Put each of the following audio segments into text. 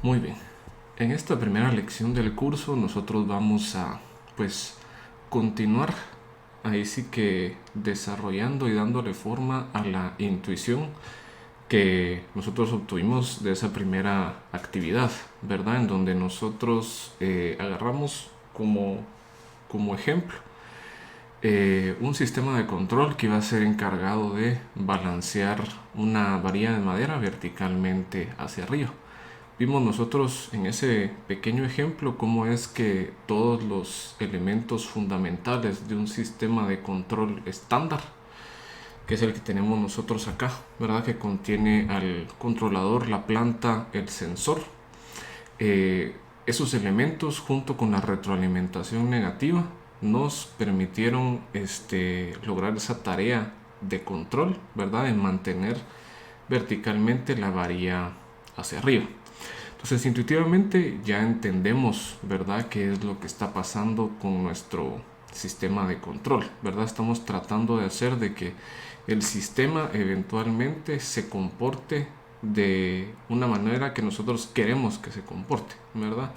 Muy bien. En esta primera lección del curso nosotros vamos a pues continuar ahí sí que desarrollando y dándole forma a la intuición que nosotros obtuvimos de esa primera actividad, ¿verdad? En donde nosotros agarramos como ejemplo un sistema de control que iba a ser encargado de balancear una varilla de madera verticalmente hacia arriba. Vimos nosotros en ese pequeño ejemplo cómo es que todos los elementos fundamentales de un sistema de control estándar, que es el que tenemos nosotros acá, ¿verdad? Que contiene al controlador, la planta, el sensor. Esos elementos junto con la retroalimentación negativa nos permitieron lograr esa tarea de control, ¿verdad? En mantener verticalmente la varilla hacia arriba. Entonces, intuitivamente ya entendemos, ¿verdad?, qué es lo que está pasando con nuestro sistema de control, ¿verdad? Estamos tratando de hacer de que el sistema eventualmente se comporte de una manera que nosotros queremos que se comporte, ¿verdad?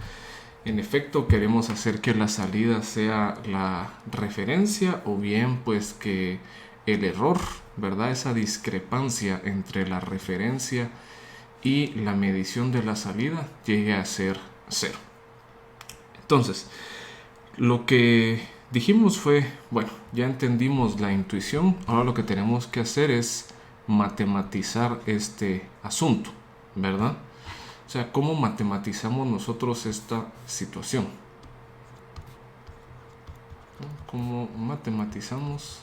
En efecto, queremos hacer que la salida sea la referencia o bien pues que el error, ¿verdad? Esa discrepancia entre la referencia y la medición de la salida llegue a ser cero. Entonces, lo que dijimos fue, bueno, ya entendimos la intuición, ahora lo que tenemos que hacer es matematizar este asunto, ¿verdad? O sea, ¿cómo matematizamos nosotros esta situación? ¿Cómo matematizamos?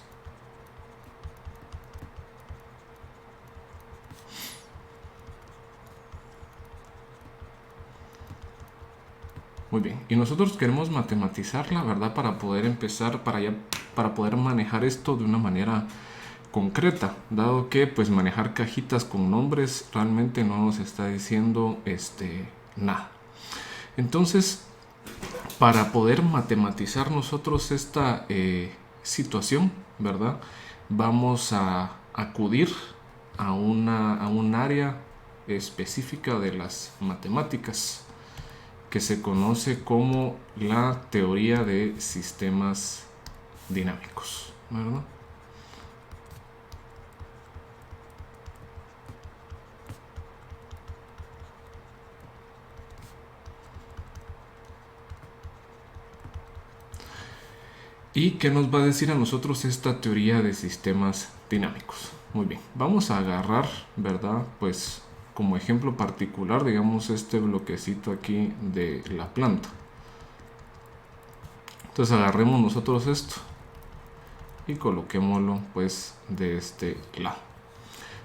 Muy bien. Y nosotros queremos matematizarla, ¿verdad? Para poder empezar, para poder manejar esto de una manera concreta, dado que pues manejar cajitas con nombres realmente no nos está diciendo nada. Entonces, para poder matematizar nosotros esta situación, ¿verdad? Vamos a acudir a un área específica de las matemáticas que se conoce como la teoría de sistemas dinámicos, ¿verdad? ¿Y qué nos va a decir a nosotros esta teoría de sistemas dinámicos? Muy bien, vamos a agarrar, ¿verdad? Pues como ejemplo particular, digamos, este bloquecito aquí de la planta. Entonces agarremos nosotros esto y coloquémoslo pues de este lado.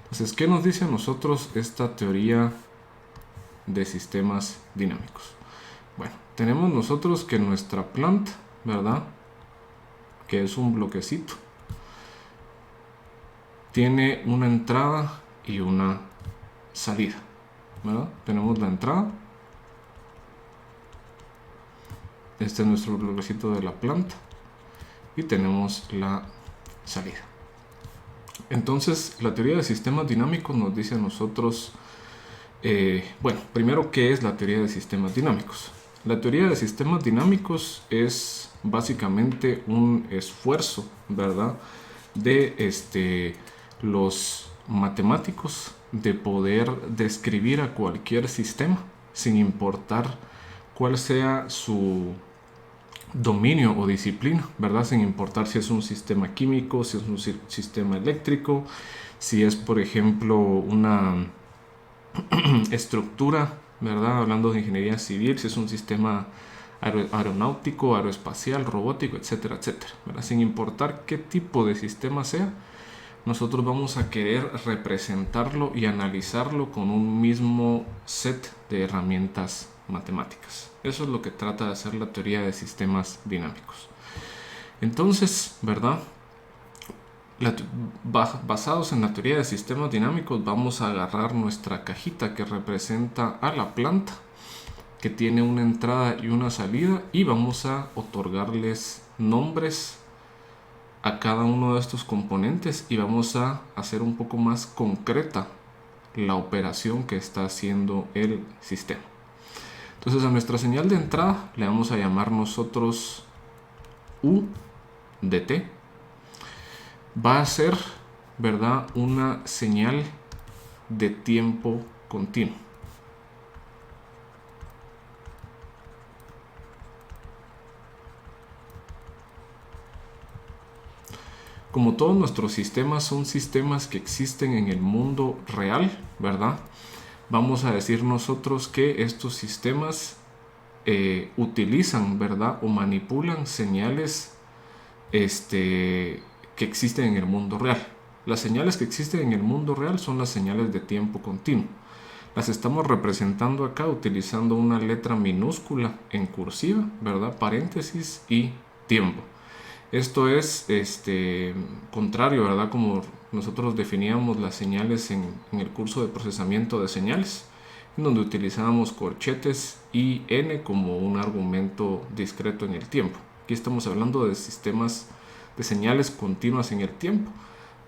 Entonces, ¿qué nos dice a nosotros esta teoría de sistemas dinámicos? Bueno, tenemos nosotros que nuestra planta, ¿verdad?, que es un bloquecito, tiene una entrada y una salida, ¿verdad? Tenemos la entrada, este es nuestro bloquecito de la planta, y tenemos la salida. Entonces, la teoría de sistemas dinámicos nos dice a nosotros, bueno, primero, ¿qué es la teoría de sistemas dinámicos? La teoría de sistemas dinámicos es básicamente un esfuerzo, ¿verdad?, de los matemáticos de poder describir a cualquier sistema sin importar cuál sea su dominio o disciplina, ¿verdad? Sin importar si es un sistema químico, si es un sistema eléctrico, si es, por ejemplo, una estructura, ¿verdad? Hablando de ingeniería civil, si es un sistema aeronáutico, aeroespacial, robótico, etcétera, etcétera, ¿verdad? Sin importar qué tipo de sistema sea, nosotros vamos a querer representarlo y analizarlo con un mismo set de herramientas matemáticas. Eso es lo que trata de hacer la teoría de sistemas dinámicos. Entonces, ¿verdad? Basados en la teoría de sistemas dinámicos, vamos a agarrar nuestra cajita que representa a la planta, que tiene una entrada y una salida, y vamos a otorgarles nombres a cada uno de estos componentes y vamos a hacer un poco más concreta la operación que está haciendo el sistema. Entonces a nuestra señal de entrada le vamos a llamar nosotros U de T. Va a ser, ¿verdad?, una señal de tiempo continuo. Como todos nuestros sistemas son sistemas que existen en el mundo real, ¿verdad? Vamos a decir nosotros que estos sistemas utilizan, ¿verdad?, o manipulan señales que existen en el mundo real. Las señales que existen en el mundo real son las señales de tiempo continuo. Las estamos representando acá utilizando una letra minúscula en cursiva, ¿verdad?, paréntesis y tiempo. Esto es contrario, ¿verdad?, como nosotros definíamos las señales en el curso de procesamiento de señales, en donde utilizábamos corchetes y n como un argumento discreto en el tiempo. Aquí estamos hablando de sistemas de señales continuas en el tiempo,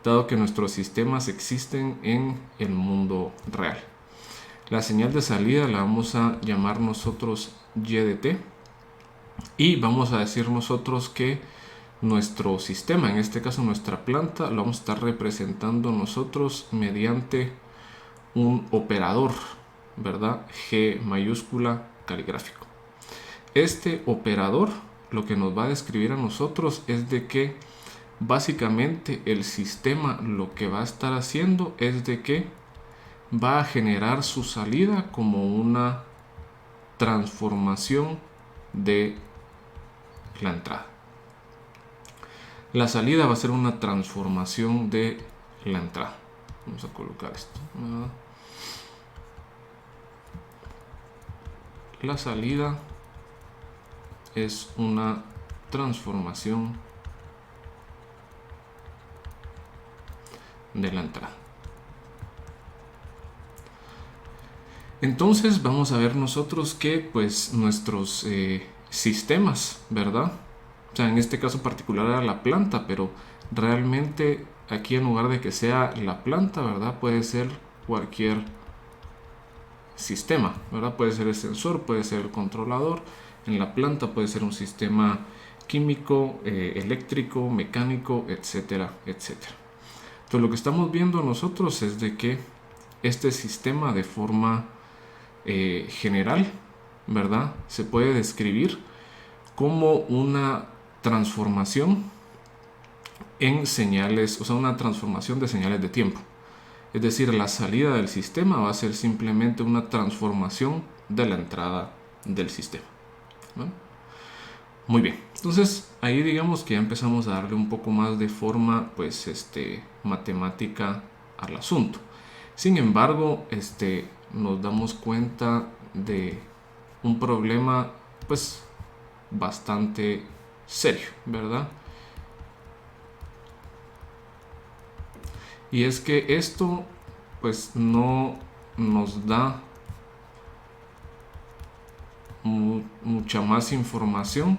dado que nuestros sistemas existen en el mundo real. La señal de salida la vamos a llamar nosotros y de t, y vamos a decir nosotros que nuestro sistema, en este caso nuestra planta, lo vamos a estar representando nosotros mediante un operador, ¿verdad?, G mayúscula caligráfico. Este operador lo que nos va a describir a nosotros es de que básicamente el sistema lo que va a estar haciendo es de que va a generar su salida como una transformación de la entrada. La salida va a ser una transformación de la entrada. Vamos a colocar esto. La salida es una transformación de la entrada. Entonces vamos a ver nosotros que pues nuestros sistemas, ¿verdad? O sea, en este caso particular era la planta, pero realmente aquí en lugar de que sea la planta, ¿verdad?, puede ser cualquier sistema, ¿verdad? Puede ser el sensor, puede ser el controlador. En la planta puede ser un sistema químico, eléctrico, mecánico, etcétera, etcétera. Entonces lo que estamos viendo nosotros es de que este sistema de forma general, ¿verdad?, se puede describir como una transformación en señales, o sea, una transformación de señales de tiempo. Es decir, la salida del sistema va a ser simplemente una transformación de la entrada del sistema, ¿no? Muy bien, entonces ahí digamos que ya empezamos a darle un poco más de forma, pues, matemática al asunto. Sin embargo, nos damos cuenta de un problema, pues, bastante serio, ¿verdad? Y es que esto pues no nos da mucha más información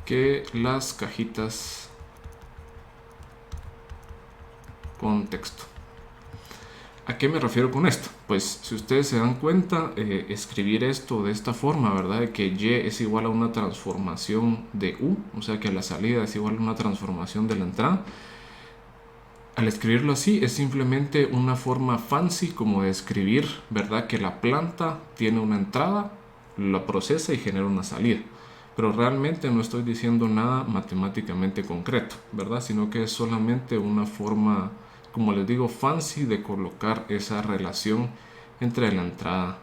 que las cajitas con texto. ¿A qué me refiero con esto? Pues si ustedes se dan cuenta, escribir esto de esta forma, ¿verdad?, de que Y es igual a una transformación de U, o sea que la salida es igual a una transformación de la entrada. Al escribirlo así es simplemente una forma fancy como de escribir, ¿verdad?, que la planta tiene una entrada, la procesa y genera una salida. Pero realmente no estoy diciendo nada matemáticamente concreto, ¿verdad?, sino que es solamente una forma, como les digo, fancy de colocar esa relación entre la entrada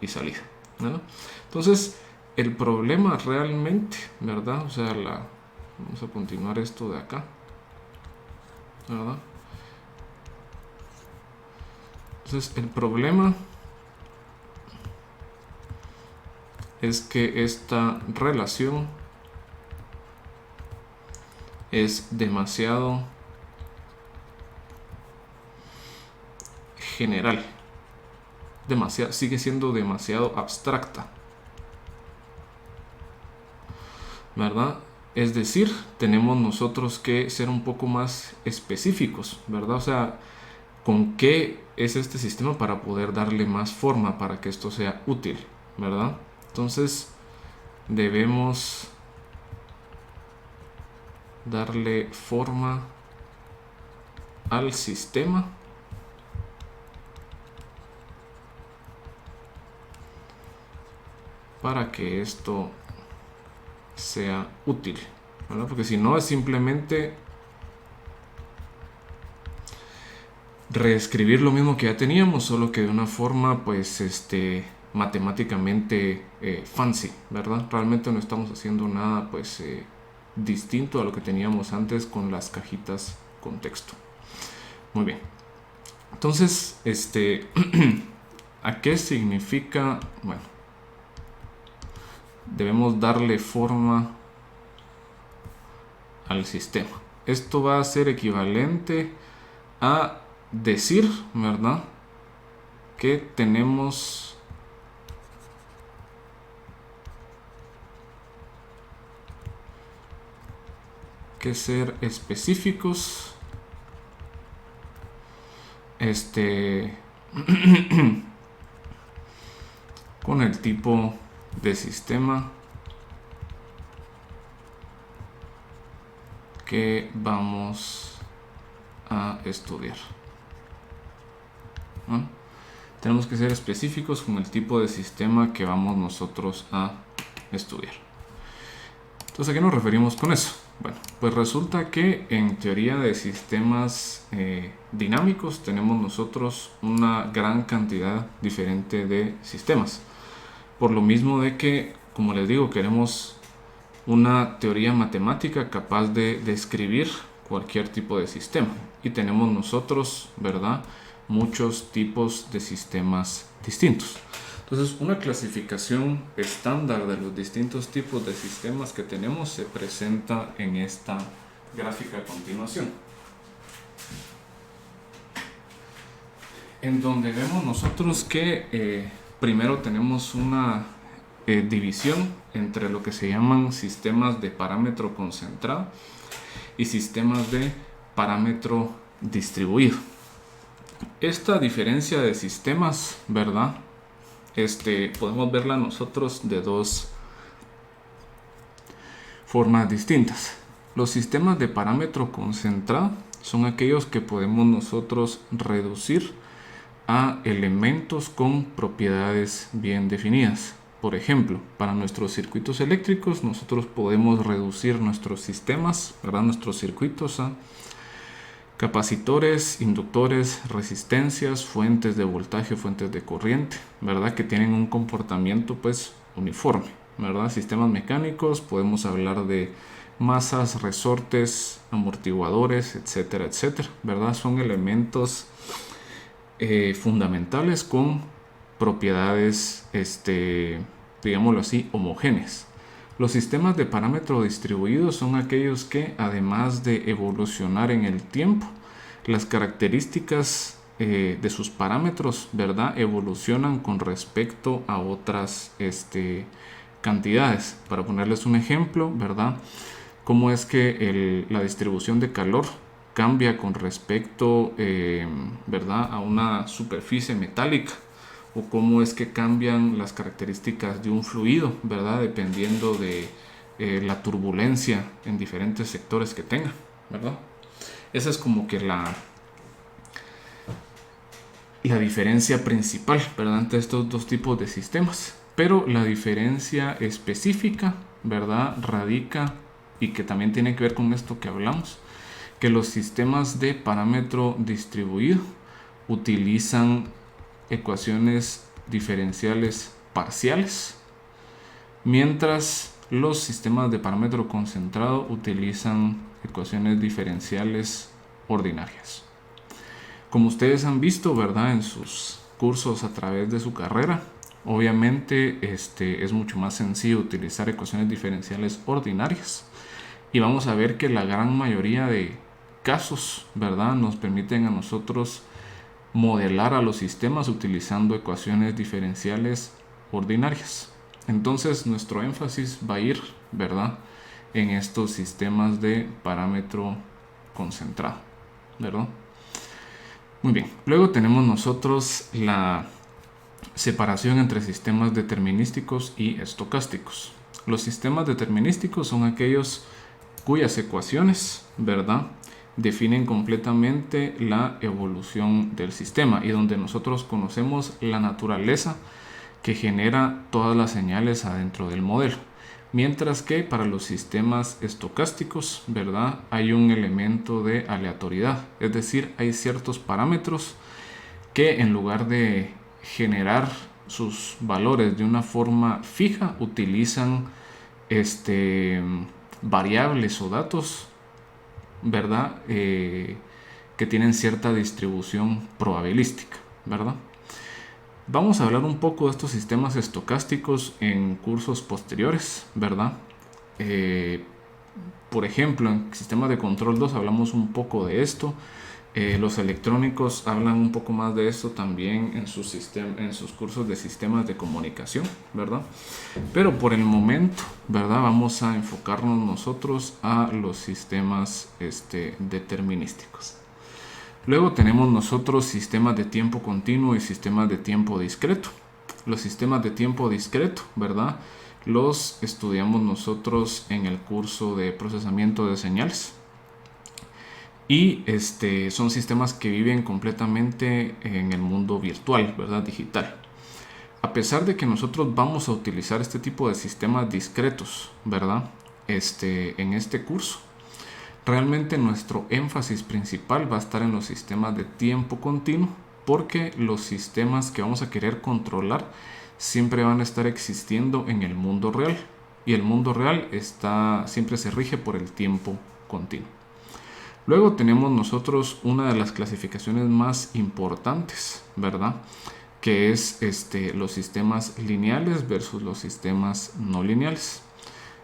y salida, ¿verdad? Entonces, el problema realmente, ¿verdad? O sea, vamos a continuar esto de acá, ¿verdad? Entonces, el problema es que esta relación es demasiado general, sigue siendo demasiado abstracta, ¿verdad? Es decir, tenemos nosotros que ser un poco más específicos, ¿verdad? O sea, con qué es este sistema para poder darle más forma para que esto sea útil, ¿verdad? Entonces debemos darle forma al sistema para que esto sea útil, ¿verdad? Porque si no es simplemente reescribir lo mismo que ya teníamos, solo que de una forma pues matemáticamente fancy, ¿verdad? Realmente no estamos haciendo nada pues distinto a lo que teníamos antes con las cajitas con texto. Muy bien. Entonces, ¿a qué significa? Bueno, debemos darle forma al sistema. Esto va a ser equivalente a decir, ¿verdad?, que tenemos que ser específicos con el tipo de sistema que vamos a estudiar, ¿no? Tenemos que ser específicos con el tipo de sistema que vamos nosotros a estudiar. Entonces, ¿a qué nos referimos con eso? Bueno, pues resulta que en teoría de sistemas dinámicos tenemos nosotros una gran cantidad diferente de sistemas. Por lo mismo de que, como les digo, queremos una teoría matemática capaz de describir cualquier tipo de sistema. Y tenemos nosotros, ¿verdad?, muchos tipos de sistemas distintos. Entonces, una clasificación estándar de los distintos tipos de sistemas que tenemos se presenta en esta gráfica a continuación, en donde vemos nosotros que primero tenemos una división entre lo que se llaman sistemas de parámetro concentrado y sistemas de parámetro distribuido. Esta diferencia de sistemas, ¿verdad?, podemos verla nosotros de dos formas distintas. Los sistemas de parámetro concentrado son aquellos que podemos nosotros reducir a elementos con propiedades bien definidas. Por ejemplo, para nuestros circuitos eléctricos nosotros podemos reducir nuestros sistemas, ¿verdad?, nuestros circuitos a capacitores, inductores, resistencias, fuentes de voltaje, fuentes de corriente, ¿verdad?, que tienen un comportamiento pues uniforme, ¿verdad? Sistemas mecánicos, podemos hablar de masas, resortes, amortiguadores, etcétera, etcétera, ¿verdad? Son elementos fundamentales con propiedades, digámoslo así, homogéneas. Los sistemas de parámetro distribuido son aquellos que, además de evolucionar en el tiempo, las características de sus parámetros, ¿verdad?, evolucionan con respecto a otras cantidades. Para ponerles un ejemplo, ¿verdad?, cómo es que la distribución de calor cambia con respecto, ¿verdad?, a una superficie metálica, o cómo es que cambian las características de un fluido, ¿verdad?, dependiendo de la turbulencia en diferentes sectores que tenga, ¿verdad? Esa es como que la diferencia principal, ¿verdad?, entre estos dos tipos de sistemas. Pero la diferencia específica, ¿verdad?, radica, y que también tiene que ver con esto que hablamos, que los sistemas de parámetro distribuido utilizan ecuaciones diferenciales parciales, mientras los sistemas de parámetro concentrado utilizan ecuaciones diferenciales ordinarias. Como ustedes han visto, ¿verdad?, en sus cursos a través de su carrera, obviamente es mucho más sencillo utilizar ecuaciones diferenciales ordinarias, y vamos a ver que la gran mayoría de casos, ¿verdad?, nos permiten a nosotros modelar a los sistemas utilizando ecuaciones diferenciales ordinarias. Entonces nuestro énfasis va a ir, ¿verdad?, en estos sistemas de parámetro concentrado, ¿verdad? Muy bien, luego tenemos nosotros la separación entre sistemas determinísticos y estocásticos. Los sistemas determinísticos son aquellos cuyas ecuaciones, ¿verdad?, definen completamente la evolución del sistema y donde nosotros conocemos la naturaleza que genera todas las señales adentro del modelo. Mientras que para los sistemas estocásticos, ¿verdad?, hay un elemento de aleatoriedad, es decir, hay ciertos parámetros que en lugar de generar sus valores de una forma fija, utilizan variables o datos, ¿verdad? Que tienen cierta distribución probabilística, ¿verdad? Vamos a hablar un poco de estos sistemas estocásticos en cursos posteriores, ¿verdad? Por ejemplo, en sistemas de control 2 hablamos un poco de esto. Los electrónicos hablan un poco más de esto también en sus cursos de sistemas de comunicación, ¿verdad? Pero por el momento, ¿verdad?, vamos a enfocarnos nosotros a los sistemas determinísticos. Luego tenemos nosotros sistemas de tiempo continuo y sistemas de tiempo discreto. Los sistemas de tiempo discreto, ¿verdad?, los estudiamos nosotros en el curso de procesamiento de señales. Y son sistemas que viven completamente en el mundo virtual, ¿verdad?, digital. A pesar de que nosotros vamos a utilizar este tipo de sistemas discretos, ¿verdad?, en este curso, realmente nuestro énfasis principal va a estar en los sistemas de tiempo continuo, porque los sistemas que vamos a querer controlar siempre van a estar existiendo en el mundo real, y el mundo real siempre se rige por el tiempo continuo. Luego tenemos nosotros una de las clasificaciones más importantes, ¿verdad?, que es los sistemas lineales versus los sistemas no lineales.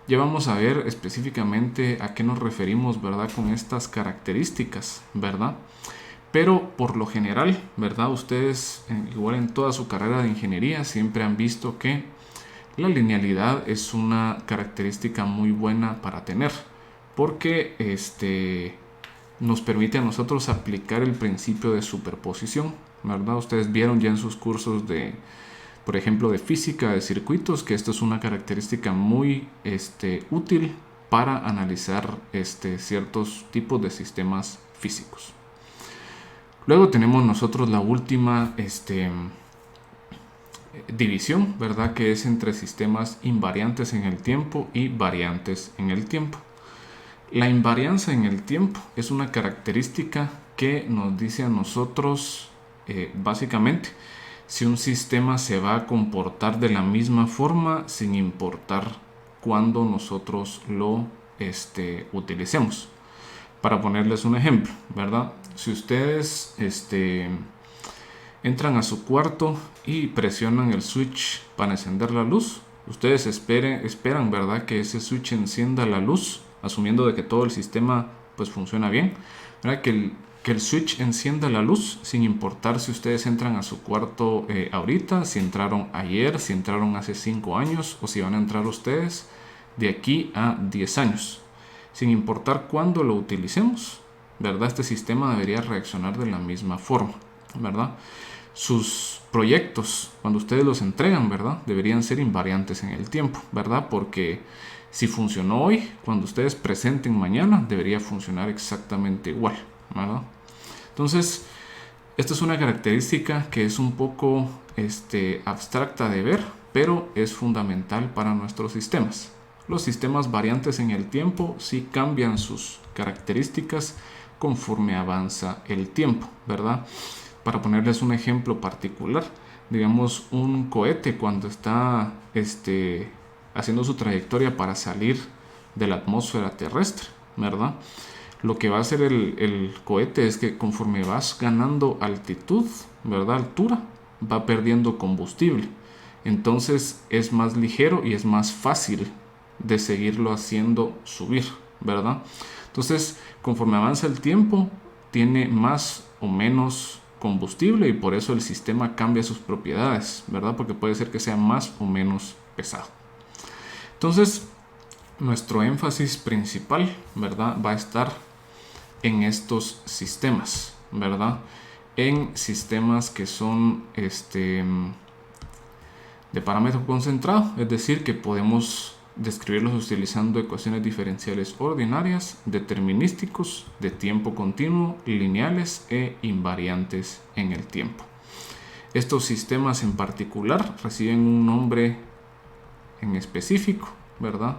Ya vamos a ver específicamente a qué nos referimos, ¿verdad?, con estas características, ¿verdad? Pero por lo general, ¿verdad?, ustedes igual en toda su carrera de ingeniería siempre han visto que la linealidad es una característica muy buena para tener, porque nos permite a nosotros aplicar el principio de superposición, ¿verdad? Ustedes vieron ya en sus cursos por ejemplo, de física de circuitos, que esto es una característica muy útil para analizar ciertos tipos de sistemas físicos. Luego tenemos nosotros la última división, ¿verdad?, que es entre sistemas invariantes en el tiempo y variantes en el tiempo. La invariancia en el tiempo es una característica que nos dice a nosotros básicamente si un sistema se va a comportar de la misma forma sin importar cuándo nosotros lo utilicemos. Para ponerles un ejemplo, ¿verdad? Si ustedes entran a su cuarto y presionan el switch para encender la luz, ustedes esperan, ¿verdad?, que ese switch encienda la luz, asumiendo de que todo el sistema pues funciona bien, ¿verdad?, que el switch encienda la luz sin importar si ustedes entran a su cuarto ahorita, si entraron ayer, si entraron hace 5 años o si van a entrar ustedes de aquí a 10 años. Sin importar cuándo lo utilicemos, ¿verdad?, este sistema debería reaccionar de la misma forma, ¿verdad? Sus proyectos, cuando ustedes los entregan, ¿verdad?, deberían ser invariantes en el tiempo, ¿verdad? Porque si funcionó hoy, cuando ustedes presenten mañana, debería funcionar exactamente igual, ¿verdad? Entonces, esta es una característica que es un poco abstracta de ver, pero es fundamental para nuestros sistemas. Los sistemas variantes en el tiempo sí cambian sus características conforme avanza el tiempo, ¿verdad? Para ponerles un ejemplo particular, digamos un cohete cuando está haciendo su trayectoria para salir de la atmósfera terrestre, ¿verdad? Lo que va a hacer el cohete es que conforme vas ganando altitud, ¿verdad?, altura, va perdiendo combustible. Entonces es más ligero y es más fácil de seguirlo haciendo subir, ¿verdad? Entonces, conforme avanza el tiempo, tiene más o menos combustible y por eso el sistema cambia sus propiedades, ¿verdad? Porque puede ser que sea más o menos pesado. Entonces, nuestro énfasis principal, ¿verdad?, va a estar en estos sistemas, ¿verdad? en sistemas que son de parámetro concentrado, es decir, que podemos describirlos utilizando ecuaciones diferenciales ordinarias, determinísticos, de tiempo continuo, lineales e invariantes en el tiempo. Estos sistemas en particular reciben un nombre en específico, ¿verdad?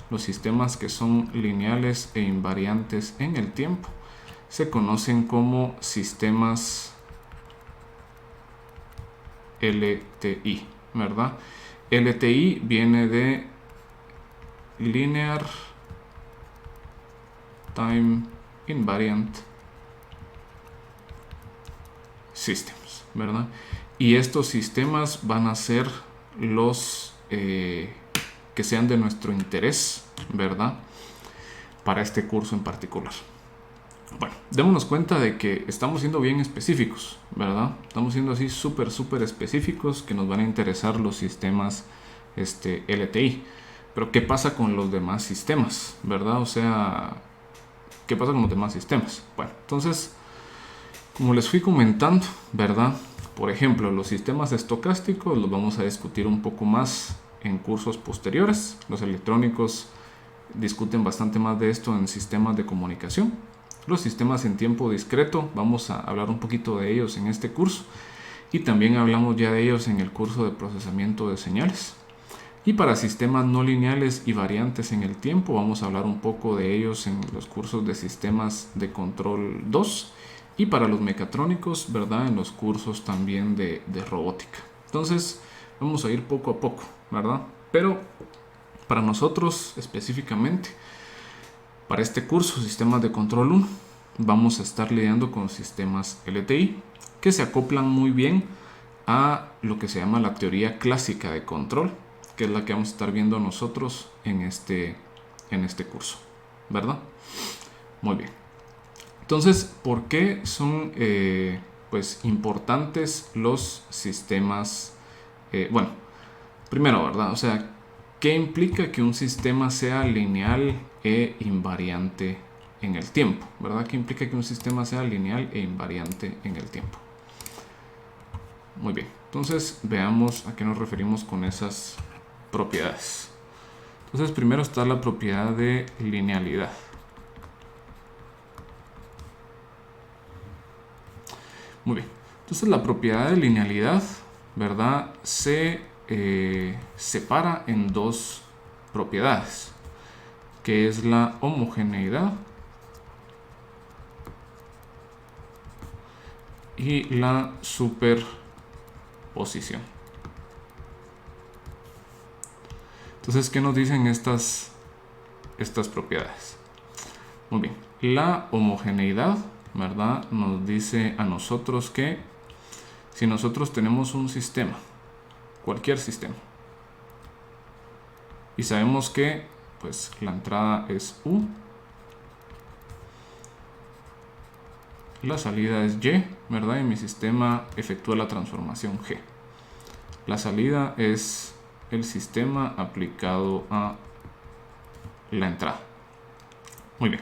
Los sistemas que son lineales e invariantes en el tiempo se conocen como sistemas LTI, ¿verdad? LTI viene de Linear Time Invariant Systems, ¿verdad? Y estos sistemas van a ser los que sean de nuestro interés, ¿verdad? Para este curso en particular. Bueno, démonos cuenta de que estamos siendo bien específicos, ¿verdad? Estamos siendo así súper específicos, que nos van a interesar los sistemas LTI. Pero ¿qué pasa con los demás sistemas, verdad? O sea, ¿qué pasa con los demás sistemas? Bueno, entonces, como les fui comentando, ¿verdad? Por ejemplo, los sistemas estocásticos los vamos a discutir un poco más en cursos posteriores. Los electrónicos discuten bastante más de esto en sistemas de comunicación. Los sistemas en tiempo discreto, vamos a hablar un poquito de ellos en este curso. Y también hablamos ya de ellos en el curso de procesamiento de señales. Y para sistemas no lineales y variantes en el tiempo, vamos a hablar un poco de ellos en los cursos de sistemas de control 2. Y para los mecatrónicos, ¿verdad? En los cursos también de robótica. Entonces, vamos a ir poco a poco, ¿verdad? Pero para nosotros específicamente, para este curso, sistemas de control 1, vamos a estar lidiando con sistemas LTI que se acoplan muy bien a lo que se llama la teoría clásica de control, que es la que vamos a estar viendo nosotros en este curso, ¿verdad? Muy bien. Entonces, ¿por qué son pues importantes los sistemas? Bueno, primero, ¿verdad? O sea, ¿qué implica que un sistema sea lineal e invariante en el tiempo? ¿Verdad? ¿Qué implica que un sistema sea lineal e invariante en el tiempo? Muy bien, entonces veamos a qué nos referimos con esas propiedades. Entonces, primero está la propiedad de linealidad. Muy bien, entonces la propiedad de linealidad, ¿verdad? Se separa en dos propiedades, que es la homogeneidad y la superposición. Entonces, ¿qué nos dicen estas propiedades? Muy bien, la homogeneidad, ¿verdad? Nos dice a nosotros que si nosotros tenemos un sistema, cualquier sistema, y sabemos que pues la entrada es U, la salida es Y, ¿verdad? Y mi sistema efectúa la transformación G. La salida es el sistema aplicado a la entrada. Muy bien.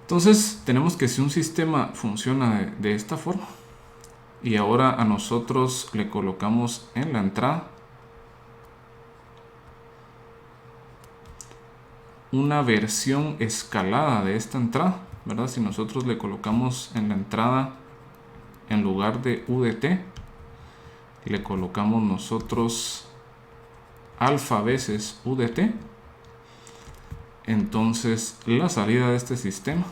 Entonces tenemos que si un sistema funciona de esta forma y ahora a nosotros le colocamos en la entrada una versión escalada de esta entrada, ¿verdad? Si nosotros le colocamos en la entrada, en lugar de U de t, le colocamos nosotros alfa veces U de t, entonces la salida de este sistema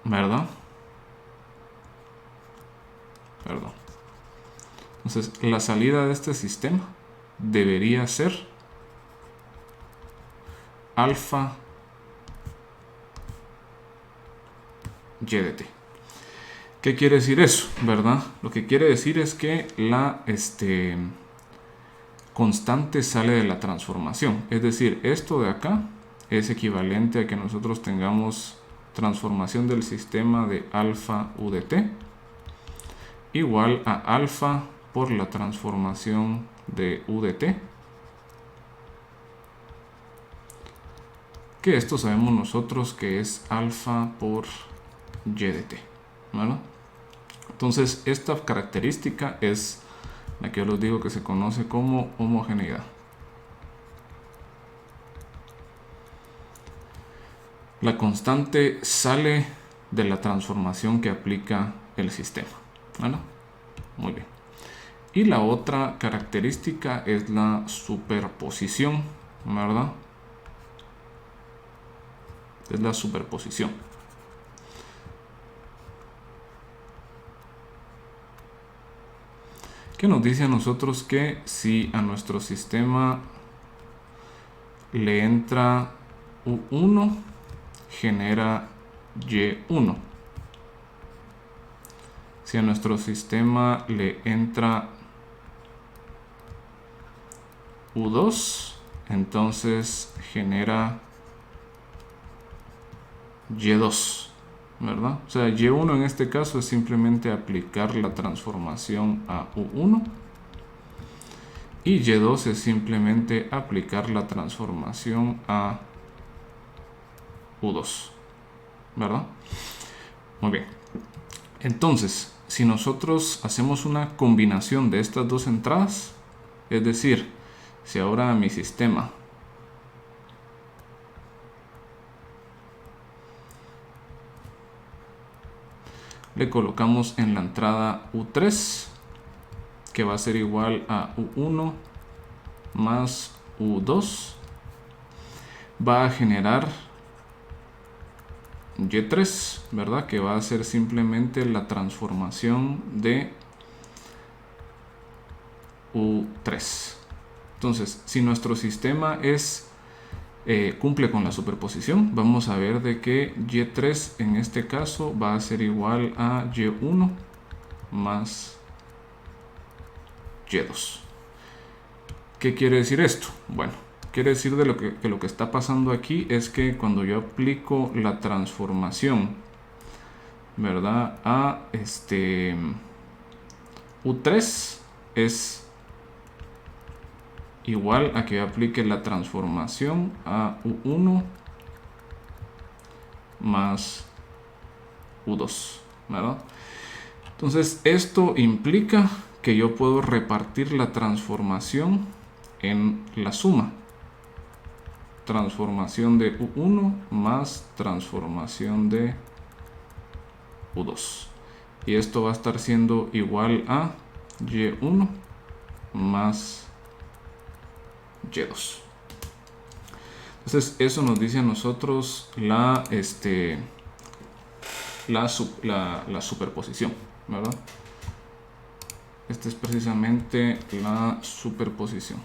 ¿verdad? Perdón. Entonces la salida de este sistema debería ser alfa y de t. ¿Qué quiere decir eso? ¿Verdad? Lo que quiere decir es que la constante sale de la transformación. Es decir, esto de acá es equivalente a que nosotros tengamos transformación del sistema de alfa u de t igual a alfa por la transformación de u de t que esto sabemos nosotros que es alfa por y de t, ¿vale? Entonces esta característica es la que yo les digo que se conoce como homogeneidad. La constante sale de la transformación que aplica el sistema, ¿vale? Muy bien. Y la otra característica es la superposición, ¿verdad? Es la superposición. Que nos dice a nosotros que si a nuestro sistema le entra U1, genera Y1. Si a nuestro sistema le entra U2, entonces genera Y2, ¿verdad? O sea, Y1 en este caso es simplemente aplicar la transformación a U1 y Y2 es simplemente aplicar la transformación a U2, ¿verdad? Muy bien. Entonces, si nosotros hacemos una combinación de estas dos entradas, es decir, si ahora a mi sistema le colocamos en la entrada U3, que va a ser igual a U1 más U2, va a generar Y3, ¿verdad? Que va a ser simplemente la transformación de U3. Entonces, si nuestro sistema cumple con la superposición, vamos a ver de que Y3 en este caso va a ser igual a Y1 más Y2. ¿Qué quiere decir esto? Bueno, quiere decir que lo que está pasando aquí es que cuando yo aplico la transformación, ¿verdad? A U3 es igual a que yo aplique la transformación a U1 más U2, ¿verdad? Entonces esto implica que yo puedo repartir la transformación en la suma. Transformación de U1 más transformación de U2. Y esto va a estar siendo igual a Y1 más Y2. Entonces eso nos dice a nosotros la superposición, ¿verdad? Esta es precisamente la superposición.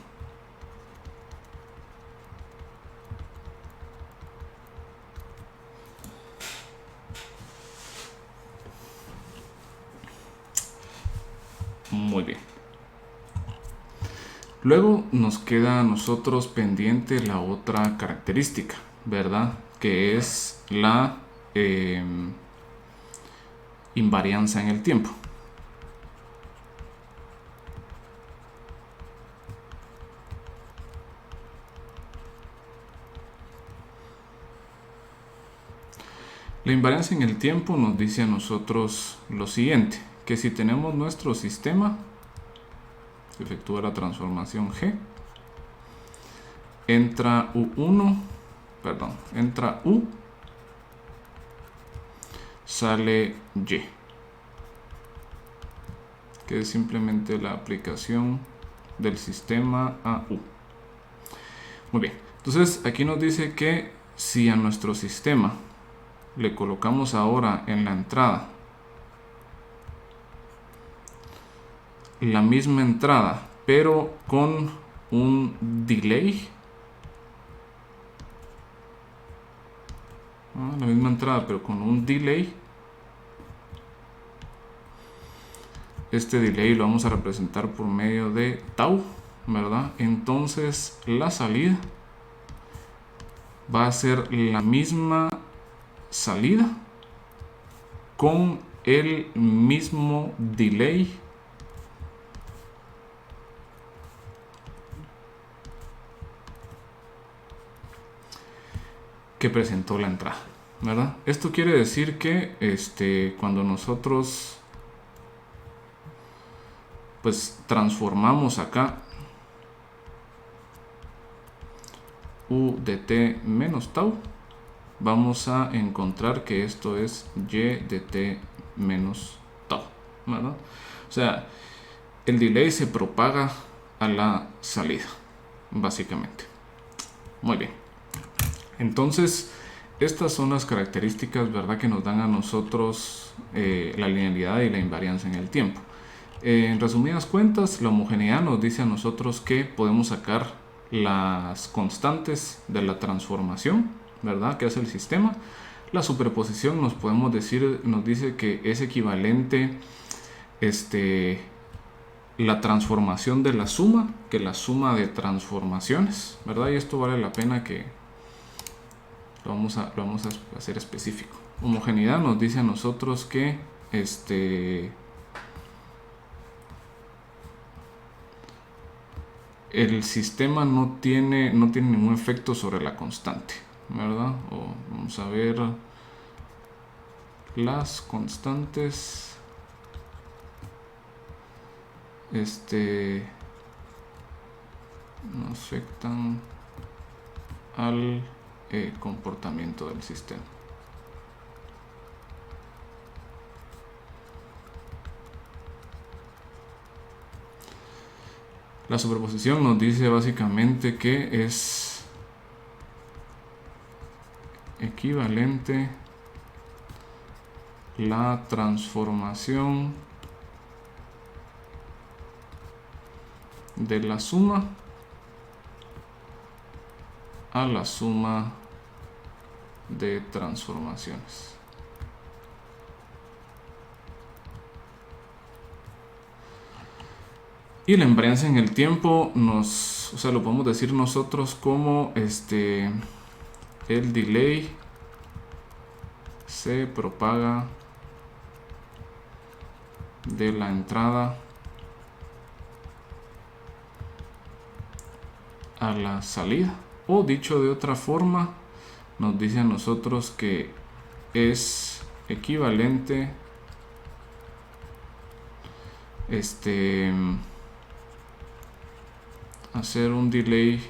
Muy bien. Luego nos queda a nosotros pendiente la otra característica, ¿verdad? Que es la invarianza en el tiempo. La invariancia en el tiempo nos dice a nosotros lo siguiente, que si tenemos nuestro sistema, se efectúa la transformación G, entra U, sale Y, que es simplemente la aplicación del sistema a U. Muy bien, entonces aquí nos dice que si a nuestro sistema le colocamos ahora en la entrada la misma entrada pero con un delay, la misma entrada pero con un delay, este delay lo vamos a representar por medio de tau, ¿verdad? Entonces la salida va a ser la misma salida con el mismo delay que presentó la entrada, ¿verdad? Esto quiere decir que cuando nosotros pues transformamos acá u de t menos tau, vamos a encontrar que esto es y de t menos tau, ¿verdad? O sea, el delay se propaga a la salida, básicamente. Muy bien. Entonces, estas son las características, ¿verdad?, que nos dan a nosotros la linealidad y la invarianza en el tiempo. En resumidas cuentas, la homogeneidad nos dice a nosotros que podemos sacar las constantes de la transformación, ¿verdad?, que hace el sistema. La superposición nos dice que es equivalente la transformación de la suma, que la suma de transformaciones, ¿verdad? Y esto vale la pena que lo vamos a hacer específico. Homogeneidad nos dice a nosotros que el sistema no tiene ningún efecto sobre la constante, ¿verdad? Vamos a ver las constantes. No afectan al comportamiento del sistema. La superposición nos dice básicamente que es equivalente la transformación de la suma a la suma de transformaciones. Y la invarianza en el tiempo lo podemos decir nosotros como el delay se propaga de la entrada a la salida, o dicho de otra forma, nos dice a nosotros que es equivalente hacer un delay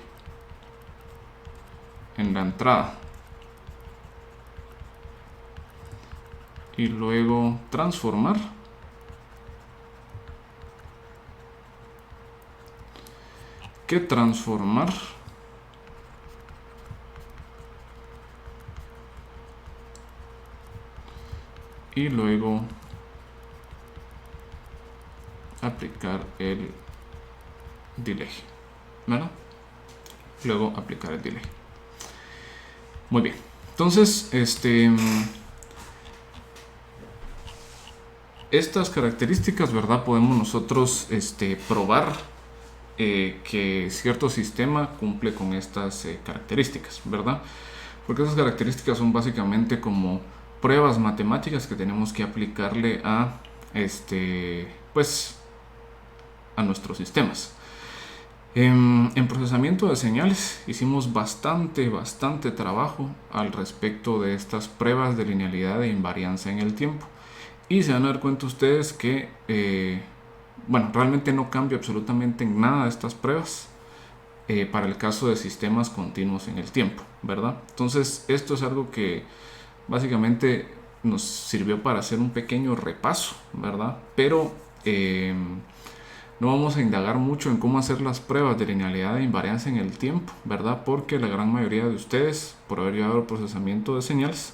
en la entrada y luego transformar que transformar y luego aplicar el delay, ¿verdad? Luego aplicar el delay. Muy bien. Entonces, estas características, ¿verdad? Podemos nosotros probar que cierto sistema cumple con estas características, ¿verdad? Porque esas características son básicamente como pruebas matemáticas que tenemos que aplicarle a a nuestros sistemas. En procesamiento de señales hicimos bastante trabajo al respecto de estas pruebas de linealidad e invarianza en el tiempo, y se van a dar cuenta ustedes que realmente no cambia absolutamente en nada estas pruebas para el caso de sistemas continuos en el tiempo, ¿verdad? Entonces esto es algo que básicamente nos sirvió para hacer un pequeño repaso, ¿verdad? Pero no vamos a indagar mucho en cómo hacer las pruebas de linealidad e invarianza en el tiempo, ¿verdad? Porque la gran mayoría de ustedes, por haber llevado el procesamiento de señales,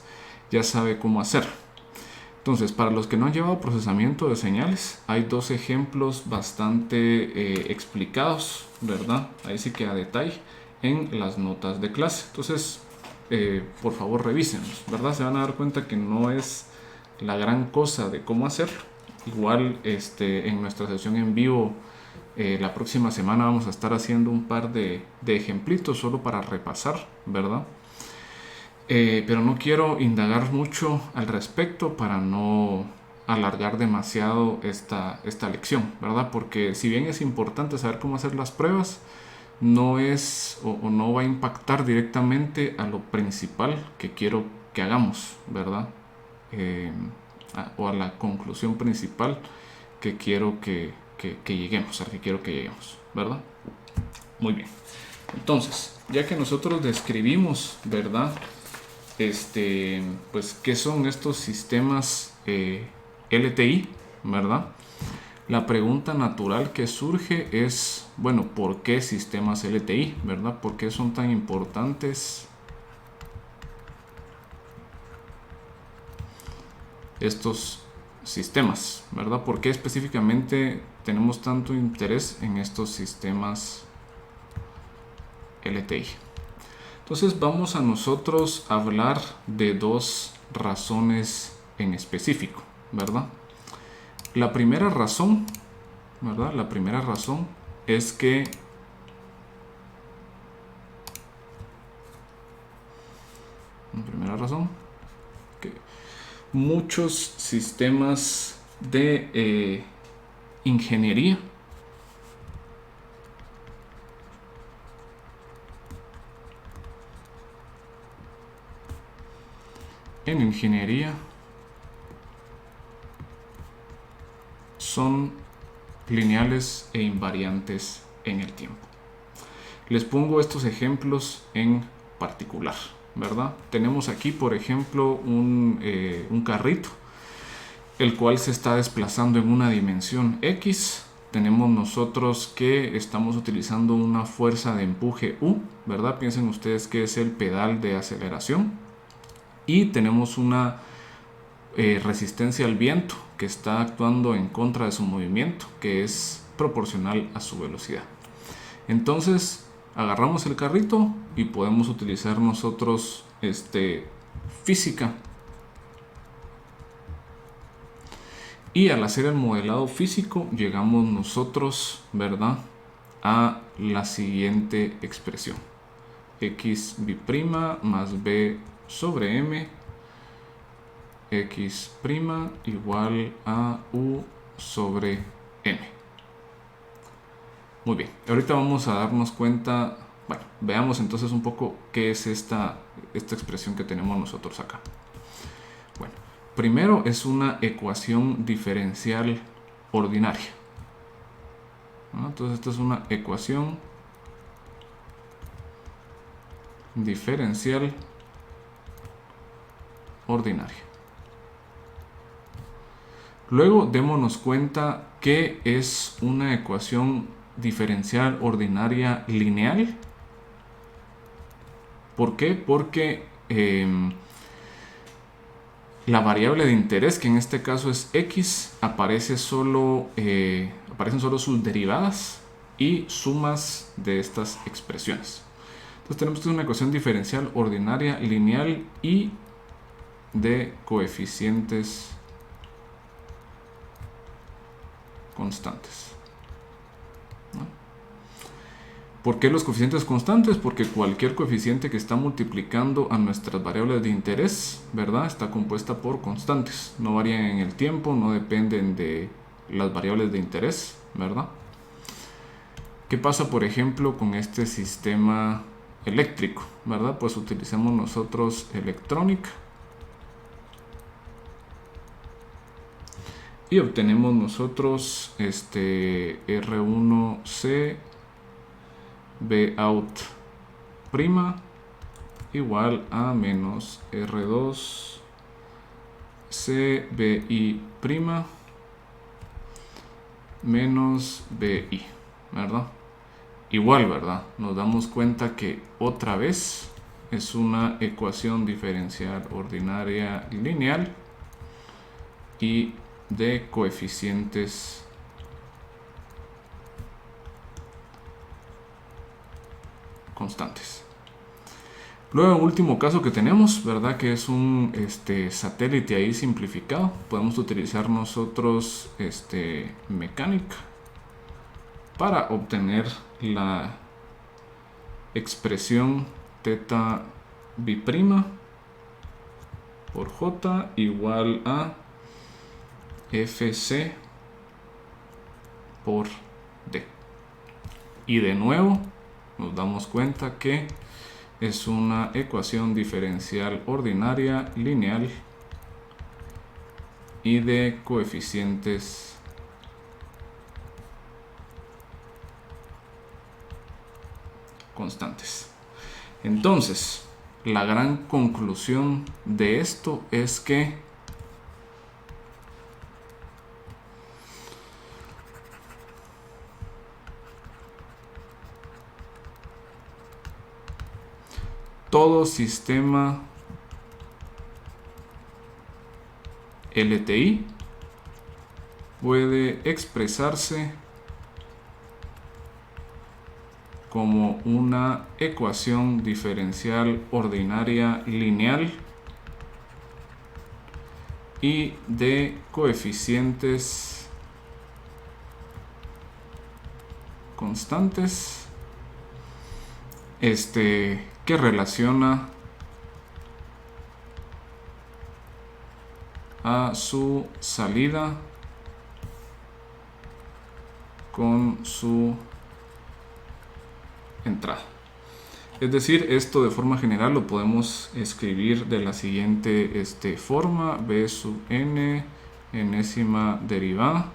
ya sabe cómo hacer. Entonces, para los que no han llevado procesamiento de señales, hay dos ejemplos bastante explicados, ¿verdad? Ahí sí que a detalle en las notas de clase. Entonces, por favor revísenlos, ¿verdad? Se van a dar cuenta que no es la gran cosa de cómo hacerlo. Igual en nuestra sesión en vivo la próxima semana vamos a estar haciendo un par de ejemplitos solo para repasar, ¿verdad? Pero no quiero indagar mucho al respecto para no alargar demasiado esta lección, ¿verdad? Porque si bien es importante saber cómo hacer las pruebas, no es o no va a impactar directamente a lo principal que quiero que hagamos, ¿verdad? O a la conclusión principal que quiero que lleguemos, al que quiero que lleguemos, ¿verdad? Muy bien. Entonces, ya que nosotros describimos, ¿verdad? Pues, ¿qué son estos sistemas LTI, ¿verdad? La pregunta natural que surge es, bueno, ¿por qué sistemas LTI, ¿verdad? ¿Por qué son tan importantes estos sistemas, ¿verdad? ¿Por qué específicamente tenemos tanto interés en estos sistemas LTI? Entonces vamos a nosotros hablar de dos razones en específico, ¿verdad? La primera razón, ¿verdad? La primera razón es que muchos sistemas de ingeniería son lineales e invariantes en el tiempo. Les pongo estos ejemplos en particular, ¿verdad? Tenemos aquí, por ejemplo, un carrito, el cual se está desplazando en una dimensión X. Tenemos nosotros que estamos utilizando una fuerza de empuje U, ¿verdad? Piensen ustedes que es el pedal de aceleración. Y tenemos una resistencia al viento que está actuando en contra de su movimiento, que es proporcional a su velocidad. Entonces agarramos el carrito y podemos utilizar nosotros física, y al hacer el modelado físico llegamos nosotros, ¿verdad?, a la siguiente expresión: x b' más b sobre m x' igual a u sobre m. Muy bien, ahorita vamos a darnos cuenta, bueno, veamos entonces un poco qué es esta expresión que tenemos nosotros acá. Bueno, primero es una ecuación diferencial ordinaria, ¿no? Entonces esta es una ecuación diferencial ordinaria. Luego démonos cuenta que es una ecuación diferencial ordinaria lineal. ¿Por qué? Porque la variable de interés, que en este caso es x, aparecen solo sus derivadas y sumas de estas expresiones. Entonces tenemos que es una ecuación diferencial ordinaria lineal y de coeficientes constantes, ¿no? ¿Por qué los coeficientes constantes? Porque cualquier coeficiente que está multiplicando a nuestras variables de interés, ¿verdad?, está compuesta por constantes. No varían en el tiempo, no dependen de las variables de interés, ¿verdad? ¿Qué pasa, por ejemplo, con este sistema eléctrico, ¿verdad? Pues utilizamos nosotros electrónica y obtenemos nosotros R1C Bout' igual a menos R2 CBI' menos BI, ¿verdad? Igual, ¿verdad? Nos damos cuenta que otra vez es una ecuación diferencial ordinaria lineal y de coeficientes constantes. Luego, último caso que tenemos, ¿verdad?, que es un satélite ahí simplificado. Podemos utilizar nosotros mecánica para obtener la expresión θ b' por j igual a fc por d. Y de nuevo nos damos cuenta que es una ecuación diferencial ordinaria lineal y de coeficientes constantes. Entonces, la gran conclusión de esto es que todo sistema LTI puede expresarse como una ecuación diferencial ordinaria lineal y de coeficientes constantes que relaciona a su salida con su entrada. Es decir, esto de forma general lo podemos escribir de la siguiente forma: b sub n enésima derivada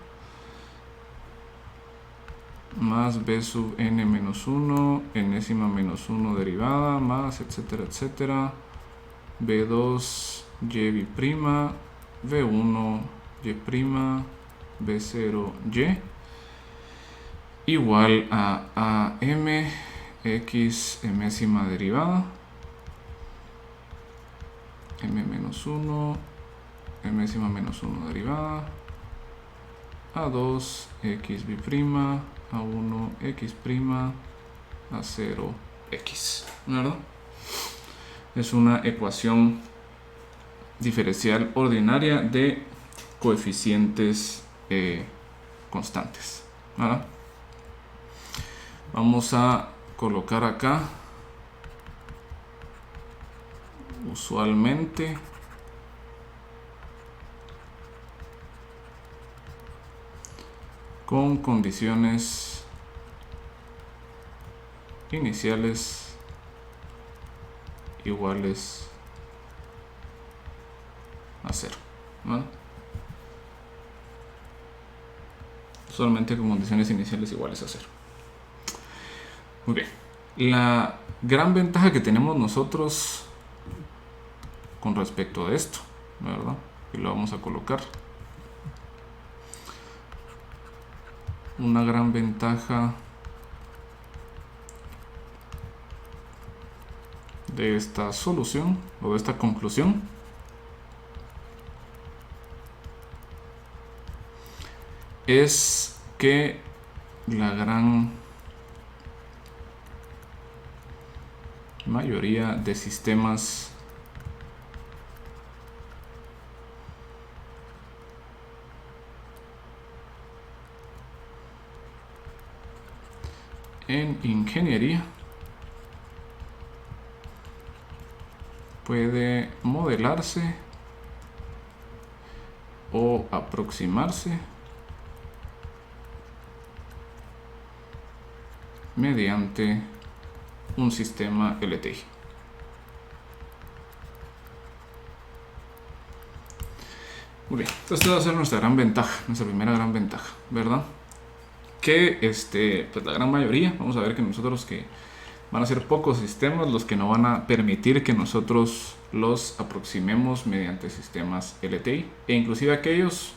más b sub n menos 1 enésima menos 1 derivada más etcétera etcétera b2 y b', v1 y', b0 y igual a m x enésima derivada m menos 1 enésima menos 1 derivada a 2 x b', a 1 x', a 0 x, ¿verdad? Es una ecuación diferencial ordinaria de coeficientes constantes, ¿verdad? Vamos a colocar acá usualmente con condiciones iniciales iguales a 0, ¿no? Solamente con condiciones iniciales iguales a 0. Muy bien. La gran ventaja que tenemos nosotros con respecto a esto, ¿verdad? Y lo vamos a colocar. Una gran ventaja de esta solución o de esta conclusión es que la gran mayoría de sistemas en ingeniería puede modelarse o aproximarse mediante un sistema LTI. Muy bien, entonces esta va a ser nuestra gran ventaja, nuestra primera gran ventaja, ¿verdad? Que pues la gran mayoría, vamos a ver que nosotros que van a ser pocos sistemas los que no van a permitir que nosotros los aproximemos mediante sistemas LTI, e inclusive aquellos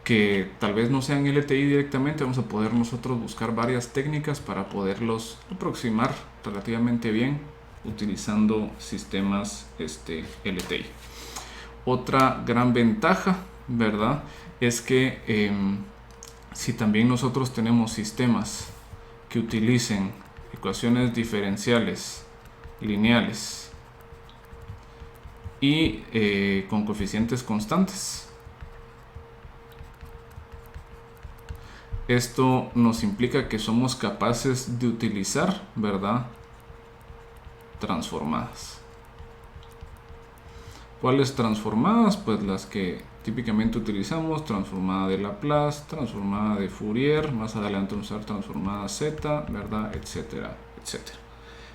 que tal vez no sean LTI directamente, vamos a poder nosotros buscar varias técnicas para poderlos aproximar relativamente bien utilizando sistemas LTI. Otra gran ventaja, ¿verdad?, es que si también nosotros tenemos sistemas que utilicen ecuaciones diferenciales lineales y con coeficientes constantes, esto nos implica que somos capaces de utilizar, ¿verdad?, transformadas. ¿Cuáles transformadas? Pues las que típicamente utilizamos: transformada de Laplace, transformada de Fourier, más adelante usar transformada Z, ¿verdad?, etcétera, etc.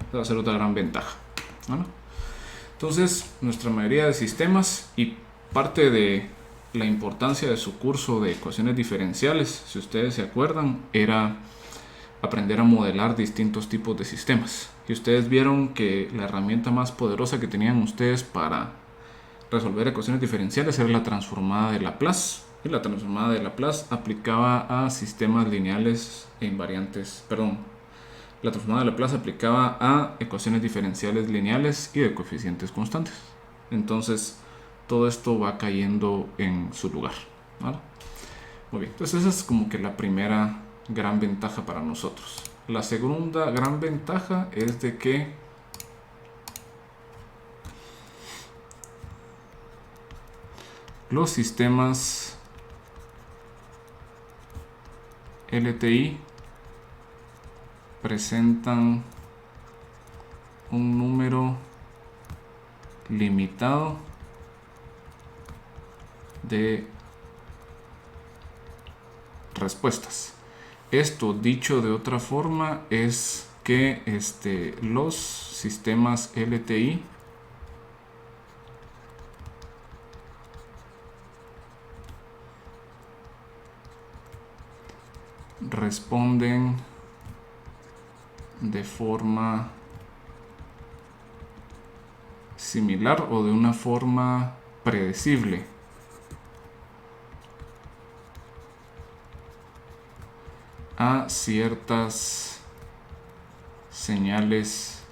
Esa va a ser otra gran ventaja. ¿Vale? Entonces, nuestra mayoría de sistemas, y parte de la importancia de su curso de ecuaciones diferenciales, si ustedes se acuerdan, era aprender a modelar distintos tipos de sistemas. Y ustedes vieron que la herramienta más poderosa que tenían ustedes para resolver ecuaciones diferenciales era la transformada de Laplace. Y la transformada de Laplace aplicaba a sistemas lineales e invariantes, perdón, la transformada de Laplace aplicaba a ecuaciones diferenciales lineales y de coeficientes constantes. Entonces, todo esto va cayendo en su lugar, ¿vale? Muy bien, entonces esa es como que la primera gran ventaja para nosotros. La segunda gran ventaja es de que los sistemas LTI presentan un número limitado de respuestas. Esto, dicho de otra forma, es que los sistemas LTI responden de forma similar o de una forma predecible a ciertas señales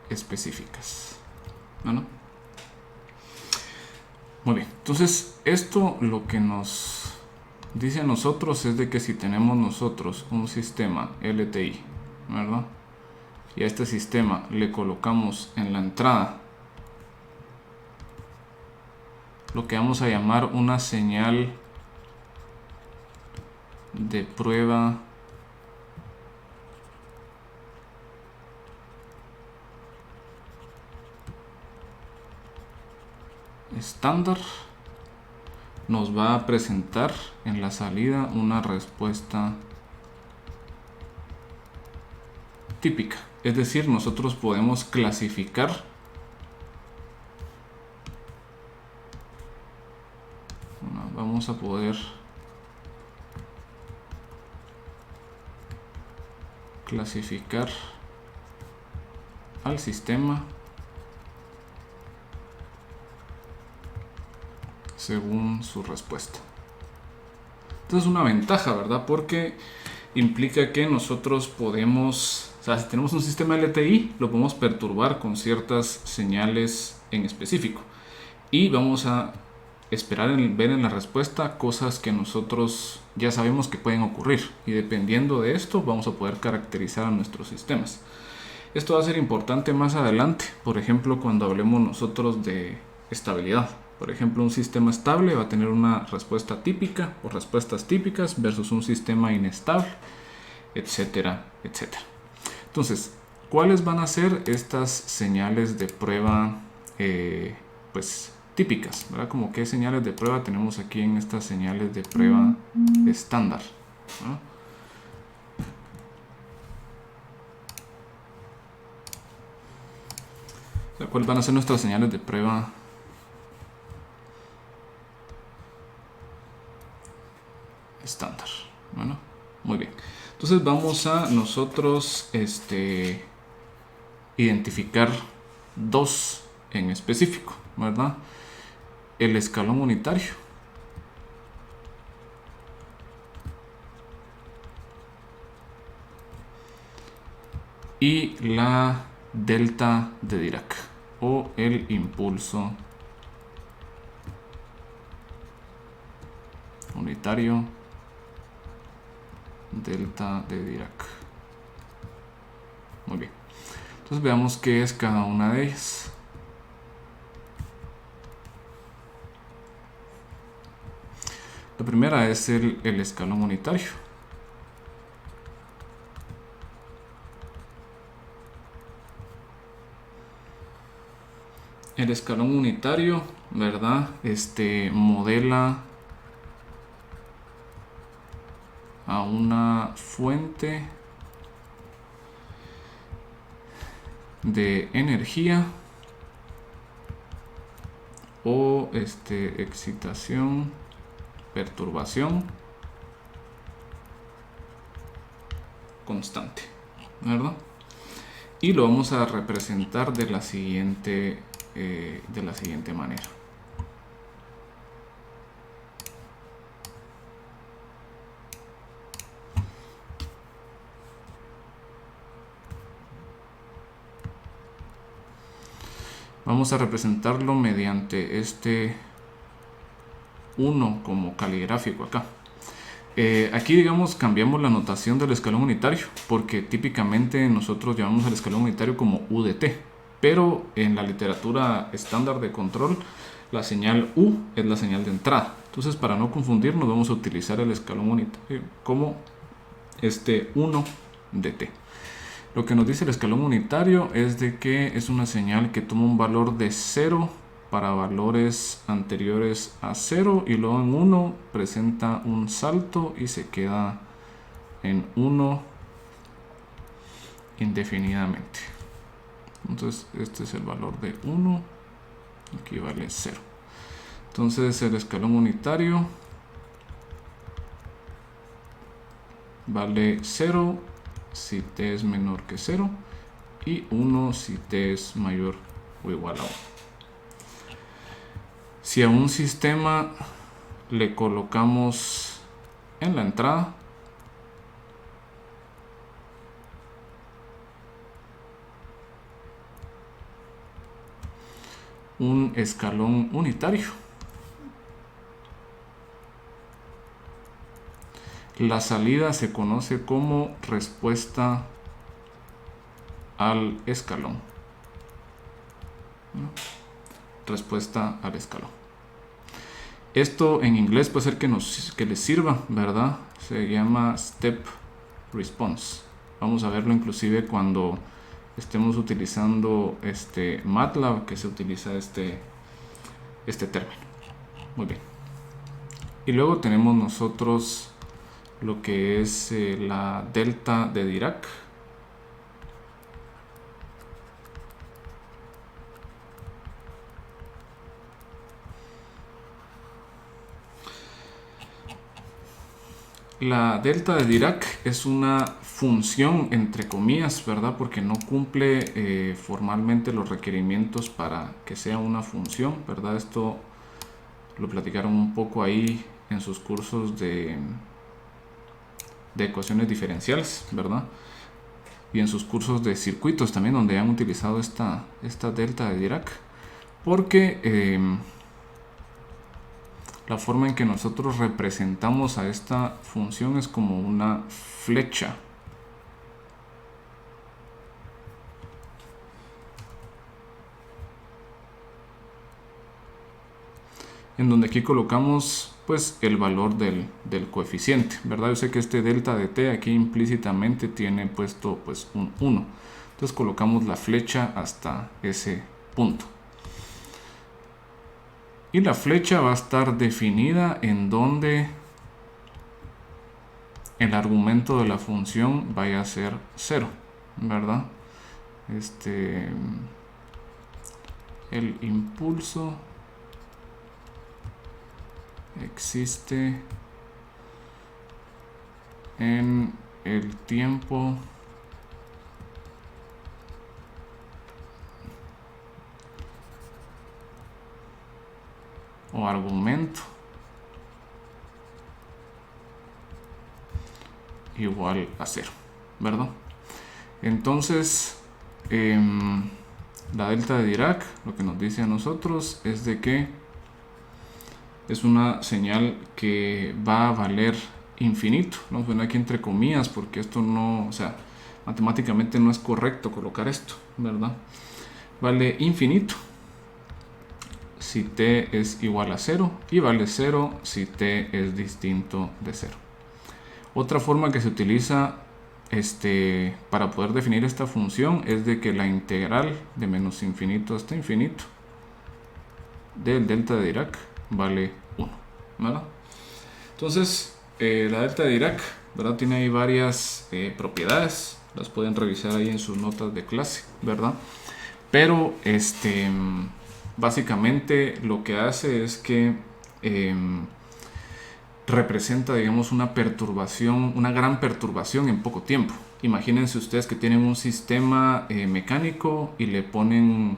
específicas. ¿No? Muy bien, entonces esto lo que nos dice a nosotros es de que si tenemos nosotros un sistema LTI, ¿verdad? Y a este sistema le colocamos en la entrada lo que vamos a llamar una señal de prueba estándar, nos va a presentar en la salida una respuesta típica. Es decir, nosotros podemos clasificar vamos a poder clasificar al sistema según su respuesta. Entonces es una ventaja, ¿verdad? Porque implica que nosotros podemos, o sea, si tenemos un sistema LTI, lo podemos perturbar con ciertas señales en específico. Y vamos a esperar ver en la respuesta cosas que nosotros ya sabemos que pueden ocurrir. Y dependiendo de esto, vamos a poder caracterizar a nuestros sistemas. Esto va a ser importante más adelante, por ejemplo, cuando hablemos nosotros de estabilidad. Por ejemplo, un sistema estable va a tener una respuesta típica o respuestas típicas versus un sistema inestable, etcétera, etcétera. Entonces, ¿cuáles van a ser estas señales de prueba pues típicas, ¿verdad? Como qué señales de prueba tenemos aquí en estas señales de prueba estándar, ¿no? ¿Cuáles van a ser nuestras señales de prueba estándar? Bueno, muy bien. Entonces vamos a nosotros identificar dos en específico, ¿verdad? El escalón unitario y la delta de Dirac o el impulso unitario delta de Dirac. Muy bien, entonces veamos qué es cada una de ellas. La primera es el escalón unitario. El escalón unitario, ¿verdad? Modela a una fuente de energía o excitación, perturbación constante, ¿verdad? Y lo vamos a representar de la siguiente manera. Vamos a representarlo mediante este 1 como caligráfico acá. Aquí, digamos, cambiamos la notación del escalón unitario, porque típicamente nosotros llamamos al escalón unitario como UDT, pero en la literatura estándar de control la señal U es la señal de entrada. Entonces, para no confundirnos, vamos a utilizar el escalón unitario como 1DT. Lo que nos dice el escalón unitario es de que es una señal que toma un valor de 0 para valores anteriores a 0 y luego en 1 presenta un salto y se queda en 1 indefinidamente. Entonces este es el valor de 1, aquí vale 0. Entonces el escalón unitario vale 0 si t es menor que 0 y 1 si t es mayor o igual a 1. Si a un sistema le colocamos en la entrada un escalón unitario, la salida se conoce como respuesta al escalón. Respuesta al escalón. Esto en inglés puede ser que les sirva, ¿verdad? Se llama step response. Vamos a verlo inclusive cuando estemos utilizando MATLAB, que se utiliza este término. Muy bien. Y luego tenemos nosotros lo que es la delta de Dirac. La delta de Dirac es una función entre comillas, ¿verdad? Porque no cumple formalmente los requerimientos para que sea una función, ¿verdad? Esto lo platicaron un poco ahí en sus cursos de ecuaciones diferenciales, ¿verdad? Y en sus cursos de circuitos también, donde han utilizado esta delta de Dirac, porque la forma en que nosotros representamos a esta función es como una flecha. En donde aquí colocamos pues el valor del coeficiente, ¿verdad? Yo sé que este delta de t aquí implícitamente tiene puesto pues un 1. Entonces colocamos la flecha hasta ese punto. Y la flecha va a estar definida en donde el argumento de la función vaya a ser 0, ¿verdad? El impulso existe en el tiempo o argumento igual a 0, ¿verdad? Entonces la delta de Dirac lo que nos dice a nosotros es de que es una señal que va a valer infinito. Vamos a poner aquí entre comillas porque esto no, o sea, matemáticamente no es correcto colocar esto, ¿verdad? Vale infinito si t es igual a 0 y vale 0 si t es distinto de 0. Otra forma que se utiliza para poder definir esta función es de que la integral de menos infinito hasta infinito del delta de Dirac vale 1, ¿verdad? Entonces la delta de Dirac ¿verdad? Tiene ahí varias propiedades, las pueden revisar ahí en sus notas de clase, ¿verdad? Pero básicamente lo que hace es que representa, digamos, una perturbación, una gran perturbación en poco tiempo. Imagínense ustedes que tienen un sistema mecánico y le ponen,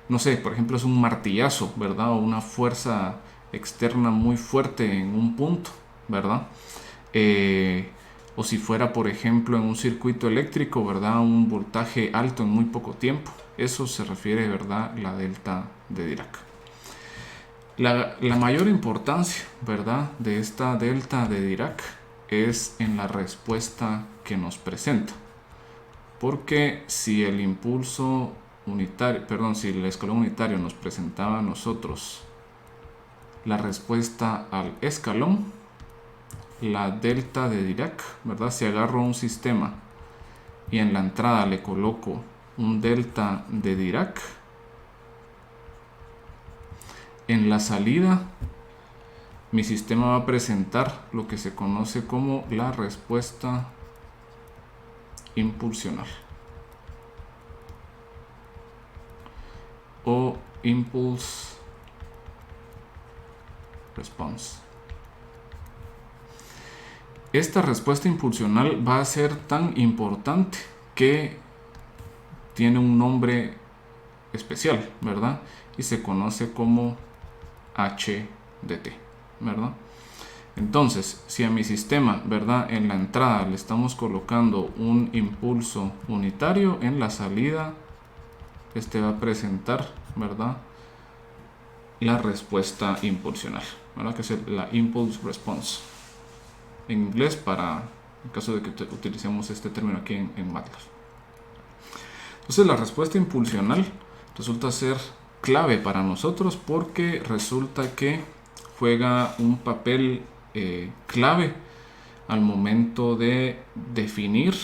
no sé, por ejemplo, es un martillazo, ¿verdad? O una fuerza externa muy fuerte en un punto, ¿verdad? O si fuera, por ejemplo, en un circuito eléctrico, ¿verdad? Un voltaje alto en muy poco tiempo. Eso se refiere, ¿verdad? La delta de Dirac. La mayor importancia, ¿verdad? De esta delta de Dirac es en la respuesta que nos presenta. Porque si el impulso unitario, perdón, si el escalón unitario nos presentaba a nosotros la respuesta al escalón, la delta de Dirac, ¿verdad? Si agarro un sistema y en la entrada le coloco un delta de Dirac, en la salida mi sistema va a presentar lo que se conoce como la respuesta impulsional o impulse response. Esta respuesta impulsional va a ser tan importante que tiene un nombre especial, ¿verdad? Y se conoce como HDT, ¿verdad? Entonces, si a mi sistema, ¿verdad? En la entrada le estamos colocando un impulso unitario, en la salida este va a presentar, ¿verdad? La respuesta impulsional, ¿verdad? Que es la impulse response en inglés, para el caso de que utilicemos este término aquí en MATLAB. Entonces la respuesta impulsional resulta ser clave para nosotros porque resulta que juega un papel clave al momento de definir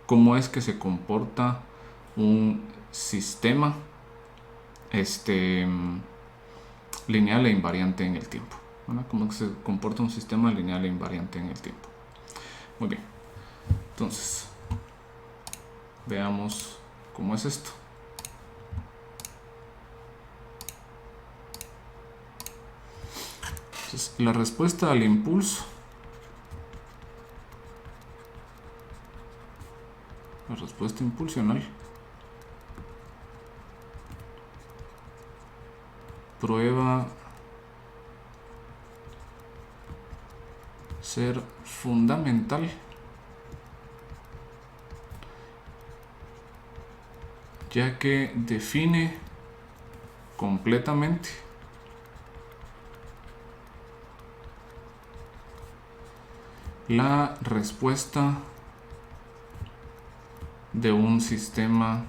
cómo es que se comporta un sistema lineal e invariante en el tiempo, ¿verdad? Cómo se comporta un sistema lineal e invariante en el tiempo. Muy bien, entonces veamos cómo es esto. Entonces, la respuesta al impulso, la respuesta impulsional, prueba ser fundamental ya que define completamente la respuesta de un sistema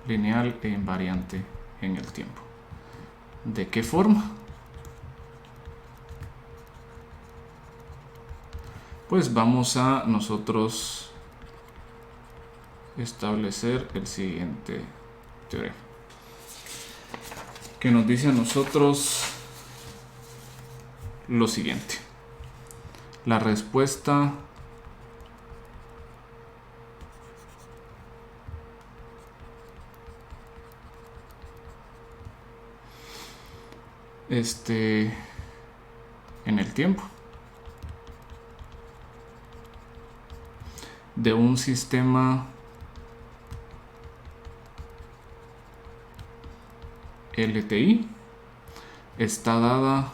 lineal e invariante en el tiempo. ¿De qué forma? Pues vamos a nosotros establecer el siguiente teorema, que nos dice a nosotros lo siguiente: la respuesta en el tiempo de un sistema LTI está dada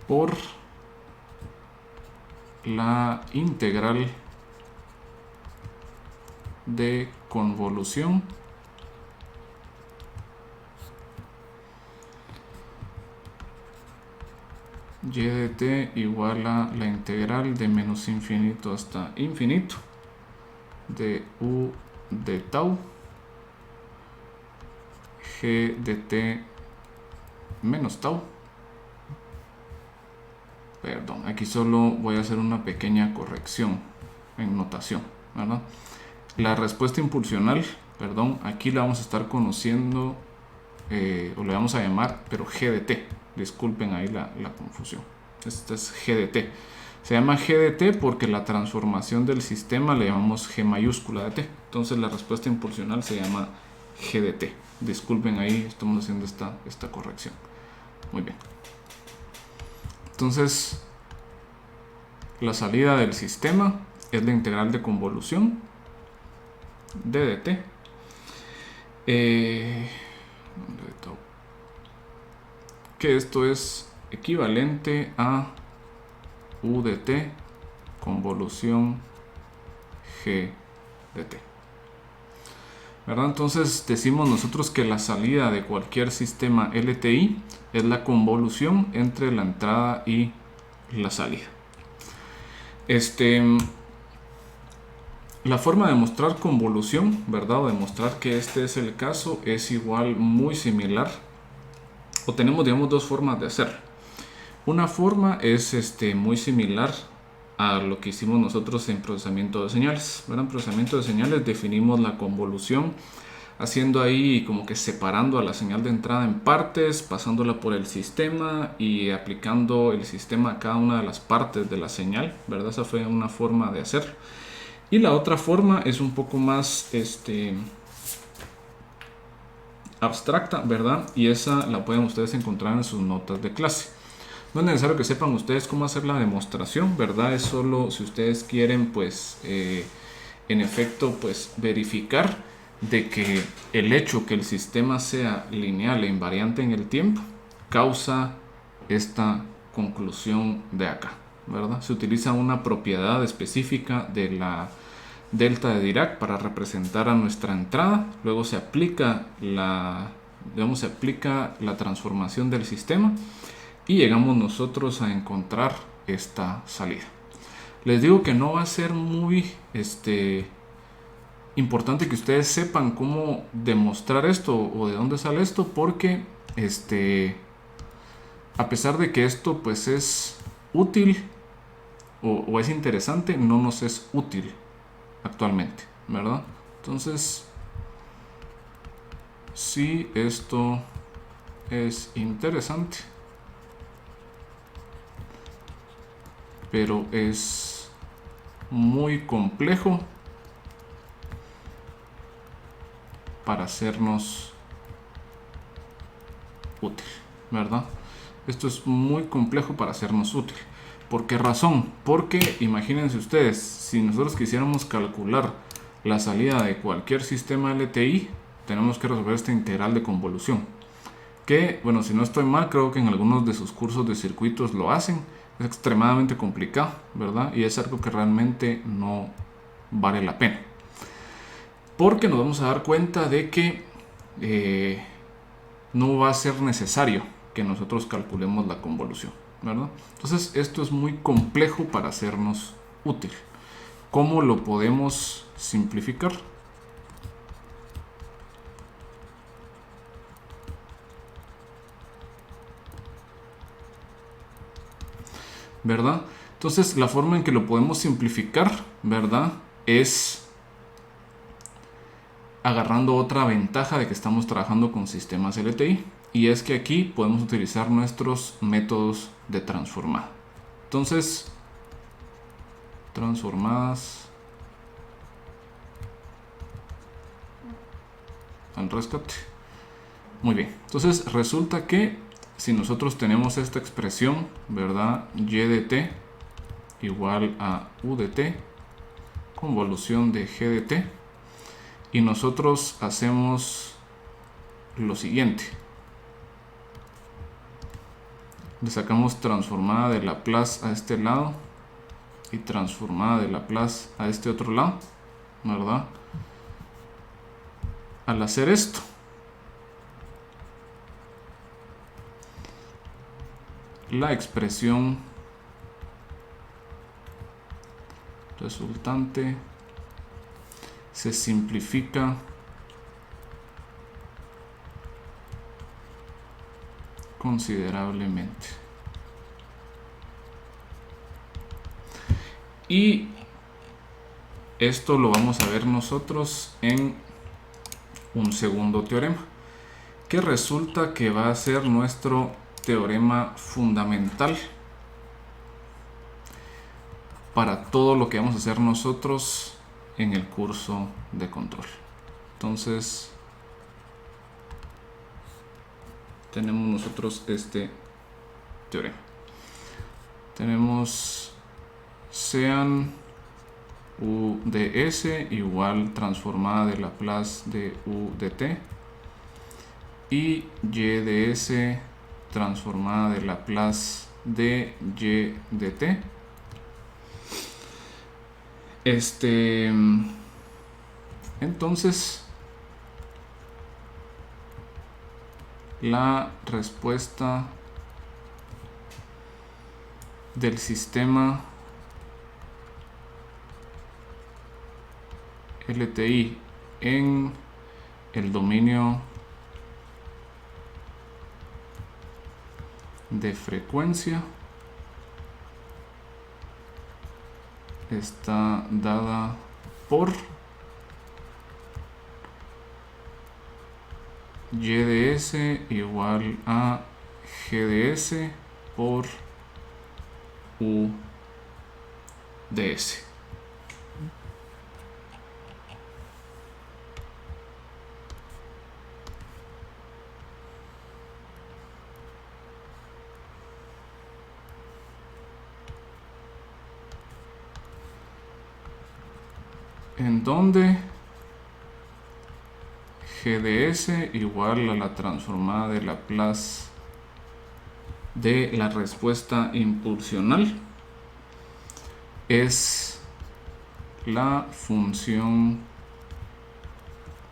por la integral de convolución y de t igual a la integral de menos infinito hasta infinito de u de tau g de t menos tau. Perdón, aquí solo voy a hacer una pequeña corrección en notación, ¿verdad? La respuesta impulsional, perdón, aquí la vamos a estar conociendo o le vamos a llamar, pero g de t, disculpen ahí la confusión. Este es GDT. Se llama GDT porque la transformación del sistema le llamamos G mayúscula de T. Entonces la respuesta impulsional se llama GDT. Disculpen ahí, estamos haciendo esta corrección. Muy bien. Entonces, la salida del sistema es la integral de convolución de dt. Que esto es equivalente a u de t convolución g de t, ¿verdad? Entonces decimos nosotros que la salida de cualquier sistema LTI es la convolución entre la entrada y la salida. La forma de mostrar convolución, ¿verdad? O demostrar que este es el caso es igual muy similar, o tenemos, digamos, dos formas de hacerlo. Una forma es muy similar a lo que hicimos nosotros en procesamiento de señales, ¿verdad? En procesamiento de señales definimos la convolución haciendo ahí como que separando a la señal de entrada en partes, pasándola por el sistema y aplicando el sistema a cada una de las partes de la señal, ¿verdad? Esa fue una forma de hacerlo. Y la otra forma es un poco más abstracta, ¿verdad? Y esa la pueden ustedes encontrar en sus notas de clase. No es necesario que sepan ustedes cómo hacer la demostración, ¿verdad? Es solo si ustedes quieren, pues, en efecto, pues, verificar de que el hecho que el sistema sea lineal e invariante en el tiempo causa esta conclusión de acá, ¿verdad? Se utiliza una propiedad específica de la delta de Dirac para representar a nuestra entrada, luego se aplica la transformación del sistema y llegamos nosotros a encontrar esta salida. Les digo que no va a ser muy importante que ustedes sepan cómo demostrar esto o de dónde sale esto, porque a pesar de que esto pues es útil o es interesante, no nos es útil actualmente, ¿verdad? Entonces, sí, esto es interesante, pero es muy complejo para hacernos útil, ¿verdad? Esto es muy complejo para hacernos útil. ¿Por qué razón? Porque imagínense ustedes, si nosotros quisiéramos calcular la salida de cualquier sistema LTI, tenemos que resolver esta integral de convolución. Que, bueno, si no estoy mal, creo que en algunos de sus cursos de circuitos lo hacen. Es extremadamente complicado, ¿verdad? Y es algo que realmente no vale la pena. Porque nos vamos a dar cuenta de que no va a ser necesario que nosotros calculemos la convolución, ¿verdad? Entonces esto es muy complejo para hacernos útil. ¿Cómo lo podemos simplificar? ¿Verdad? Entonces la forma en que lo podemos simplificar, ¿verdad? Es agarrando otra ventaja de que estamos trabajando con sistemas LTI, y es que aquí podemos utilizar nuestros métodos de transformada. Entonces, transformadas al rescate. Muy bien, entonces resulta que si nosotros tenemos esta expresión, ¿verdad? Y de t igual a u de t convolución de g de t, y nosotros hacemos lo siguiente: le sacamos transformada de Laplace a este lado y transformada de Laplace a este otro lado, ¿verdad? Al hacer esto, la expresión resultante se simplifica considerablemente. Y esto lo vamos a ver nosotros en un segundo teorema, que resulta que va a ser nuestro teorema fundamental para todo lo que vamos a hacer nosotros en el curso de control. Entonces tenemos nosotros este teorema. Tenemos sean u de s igual transformada de Laplace de u de t y y de s transformada de Laplace de y de t. Entonces la respuesta del sistema LTI en el dominio de frecuencia está dada por y de s igual a g de s por u de s. En donde g de s igual a la transformada de Laplace de la respuesta impulsional es la función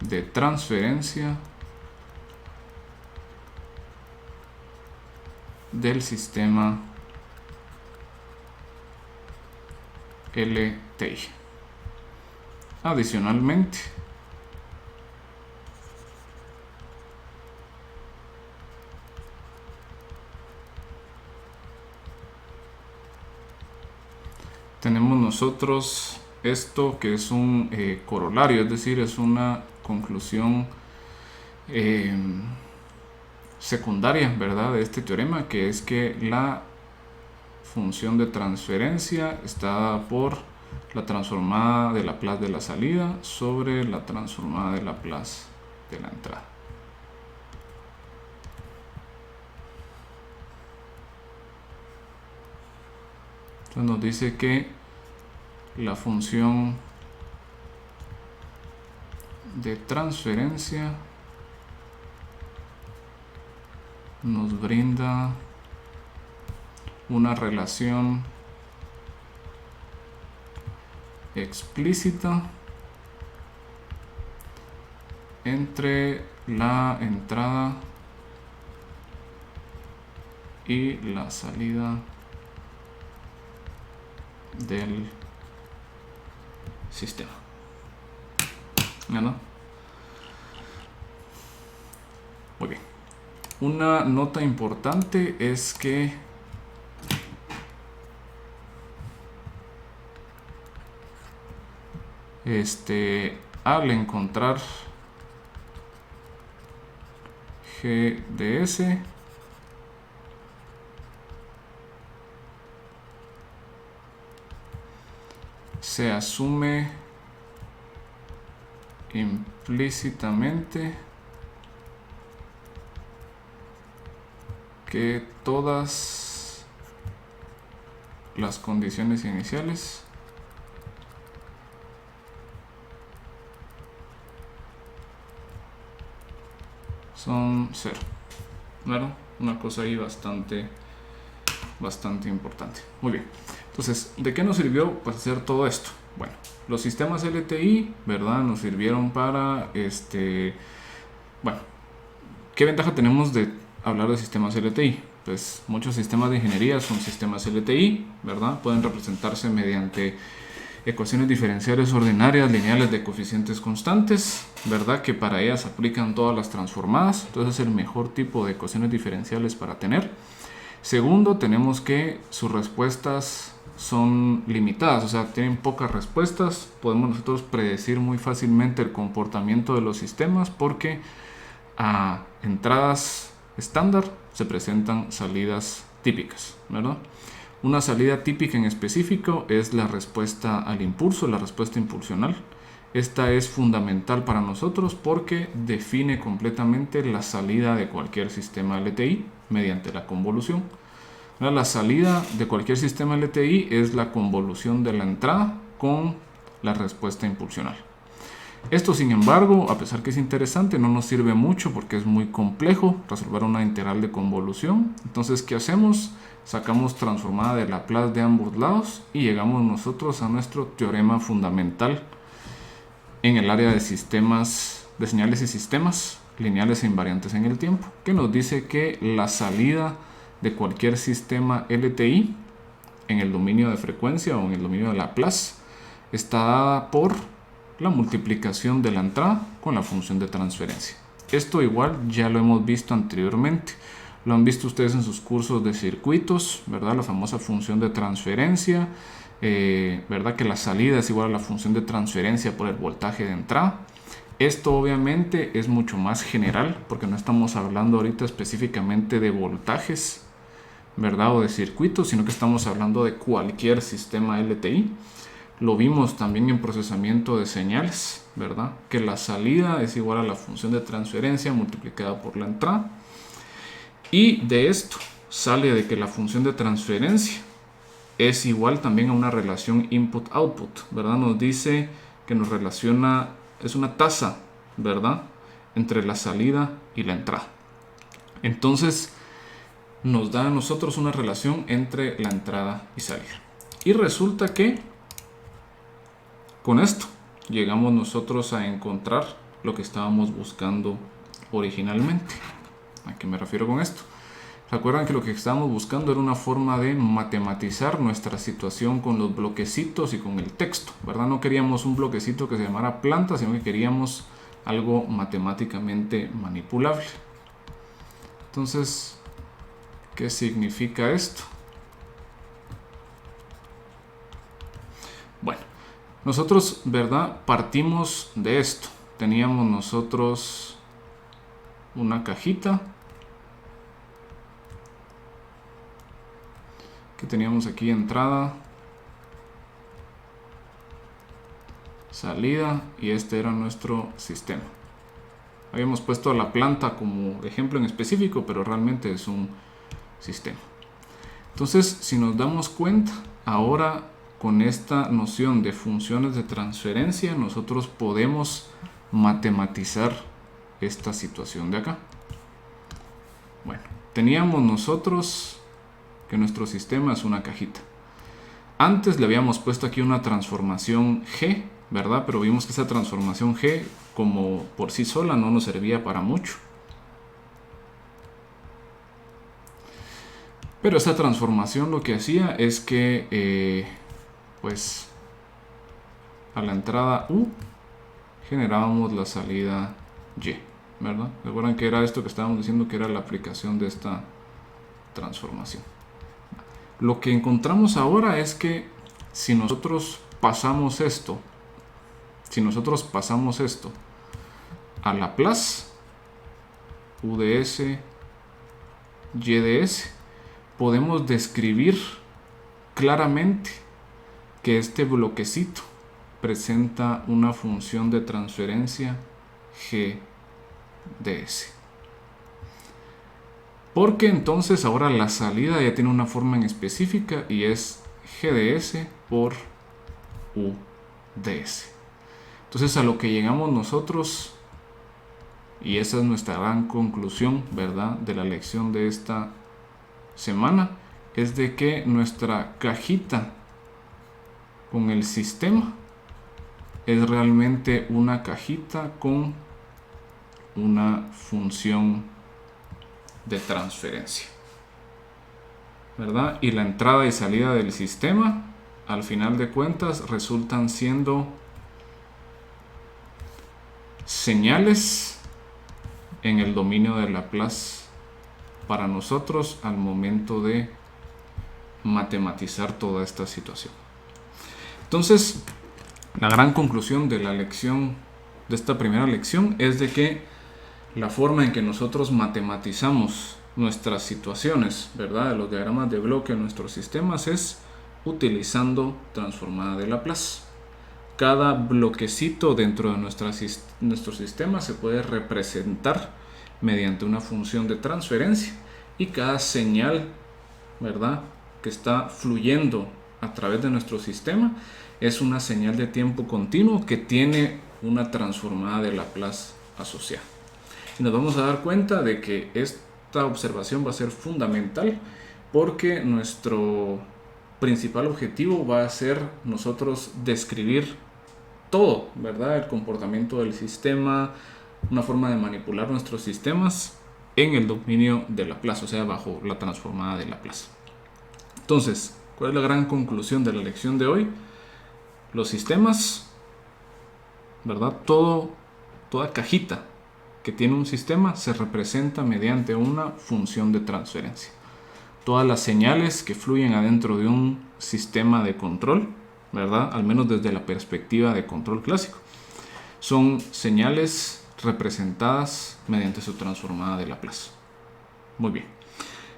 de transferencia del sistema LTI. Adicionalmente, tenemos nosotros esto que es un corolario, es decir, es una conclusión secundaria, ¿verdad?, de este teorema, que es que la función de transferencia está dada por la transformada de Laplace de la salida sobre la transformada de Laplace de la entrada. Entonces nos dice que la función de transferencia nos brinda una relación explícita entre la entrada y la salida del sistema. ¿No? Muy bien. Una nota importante es que al encontrar g de s se asume implícitamente que todas las condiciones iniciales son 0. Claro, una cosa ahí bastante importante. Muy bien. Entonces, ¿de qué nos sirvió pues hacer todo esto? Bueno, los sistemas LTI, ¿verdad?, nos sirvieron para bueno, ¿qué ventaja tenemos de hablar de sistemas LTI? Pues muchos sistemas de ingeniería son sistemas LTI, ¿verdad? Pueden representarse mediante ecuaciones diferenciales ordinarias lineales de coeficientes constantes, ¿verdad?, que para ellas aplican todas las transformadas. Entonces es el mejor tipo de ecuaciones diferenciales para tener. Segundo, tenemos que sus respuestas son limitadas, o sea, tienen pocas respuestas. Podemos nosotros predecir muy fácilmente el comportamiento de los sistemas porque a entradas estándar se presentan salidas típicas, ¿verdad? Una salida típica en específico es la respuesta al impulso, la respuesta impulsional. Esta es fundamental para nosotros porque define completamente la salida de cualquier sistema LTI mediante la convolución. La salida de cualquier sistema LTI es la convolución de la entrada con la respuesta impulsional. Esto, sin embargo, a pesar que es interesante, no nos sirve mucho porque es muy complejo resolver una integral de convolución. Entonces, ¿qué hacemos? Sacamos transformada de Laplace de ambos lados y llegamos nosotros a nuestro teorema fundamental en el área de sistemas, de señales y sistemas lineales e invariantes en el tiempo, que nos dice que la salida de cualquier sistema LTI en el dominio de frecuencia o en el dominio de Laplace está dada por la multiplicación de la entrada con la función de transferencia. Esto igual ya lo hemos visto anteriormente. Lo han visto ustedes en sus cursos de circuitos, ¿verdad? La famosa función de transferencia, ¿verdad? Que la salida es igual a la función de transferencia por el voltaje de entrada. Esto obviamente es mucho más general porque no estamos hablando ahorita específicamente de voltajes, ¿verdad? O de circuitos, sino que estamos hablando de cualquier sistema LTI. Lo vimos también en procesamiento de señales, ¿verdad? Que la salida es igual a la función de transferencia multiplicada por la entrada. Y de esto sale de que la función de transferencia es igual también a una relación input-output, ¿verdad? Nos dice que nos relaciona, es una tasa, ¿verdad? Entre la salida y la entrada. Entonces, nos da a nosotros una relación entre la entrada y salida. Y resulta que con esto llegamos nosotros a encontrar lo que estábamos buscando originalmente. ¿A qué me refiero con esto? ¿Se acuerdan que lo que estábamos buscando era una forma de matematizar nuestra situación con los bloquecitos y con el texto, ¿verdad? No queríamos un bloquecito que se llamara planta, sino que queríamos algo matemáticamente manipulable. Entonces, ¿qué significa esto? Bueno, nosotros, ¿verdad? Partimos de esto. Teníamos nosotros una cajita que teníamos aquí entrada, salida, y este era nuestro sistema. Habíamos puesto a la planta como ejemplo en específico, pero realmente es un sistema. Entonces, si nos damos cuenta, ahora con esta noción de funciones de transferencia, nosotros podemos matematizar esta situación de acá. Bueno, teníamos nosotros que nuestro sistema es una cajita. Antes le habíamos puesto aquí una transformación G, ¿verdad? Pero vimos que esa transformación G, como por sí sola, no nos servía para mucho. Pero esta transformación lo que hacía es que, pues, a la entrada U generábamos la salida Y, ¿verdad? ¿Recuerdan que era esto que estábamos diciendo que era la aplicación de esta transformación? Lo que encontramos ahora es que si nosotros pasamos esto a Laplace, UDS, YDS, podemos describir claramente que este bloquecito presenta una función de transferencia GDS. Porque entonces ahora la salida ya tiene una forma en específica y es GDS por UDS. Entonces a lo que llegamos nosotros, y esa es nuestra gran conclusión, ¿verdad?, de la lección de esta semana, es de que nuestra cajita con el sistema es realmente una cajita con una función de transferencia, ¿verdad? Y la entrada y salida del sistema, al final de cuentas, resultan siendo señales en el dominio de Laplace para nosotros al momento de matematizar toda esta situación. Entonces, la gran conclusión de la lección, de esta primera lección, es de que la forma en que nosotros matematizamos nuestras situaciones, ¿verdad? De los diagramas de bloque en nuestros sistemas es utilizando transformada de Laplace. Cada bloquecito dentro de nuestro sistema se puede representar mediante una función de transferencia, y cada señal, ¿verdad?, que está fluyendo a través de nuestro sistema es una señal de tiempo continuo que tiene una transformada de Laplace asociada. Y nos vamos a dar cuenta de que esta observación va a ser fundamental, porque nuestro principal objetivo va a ser nosotros describir todo, ¿verdad? El comportamiento del sistema, una forma de manipular nuestros sistemas en el dominio de Laplace, o sea, bajo la transformada de Laplace. Entonces, ¿cuál es la gran conclusión de la lección de hoy? Los sistemas, ¿verdad? Toda cajita que tiene un sistema se representa mediante una función de transferencia. Todas las señales que fluyen adentro de un sistema de control, ¿verdad?, al menos desde la perspectiva de control clásico, son señales representadas mediante su transformada de Laplace. Muy bien.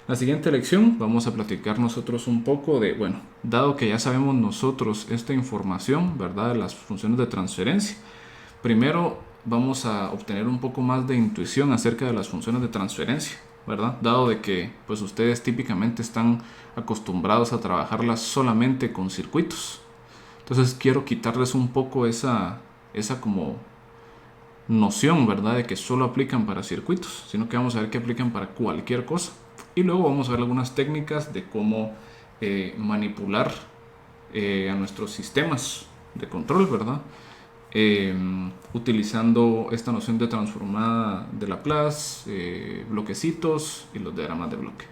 La siguiente lección vamos a platicar nosotros un poco de, bueno, dado que ya sabemos nosotros esta información, ¿verdad?, de las funciones de transferencia, primero vamos a obtener un poco más de intuición acerca de las funciones de transferencia, ¿verdad? Dado de que pues ustedes típicamente están acostumbrados a trabajarlas solamente con circuitos. Entonces quiero quitarles un poco esa como noción, ¿verdad?, de que solo aplican para circuitos, sino que vamos a ver que aplican para cualquier cosa. Y luego vamos a ver algunas técnicas de cómo manipular a nuestros sistemas de control, ¿verdad?, utilizando esta noción de transformada de Laplace, bloquecitos y los diagramas de bloque.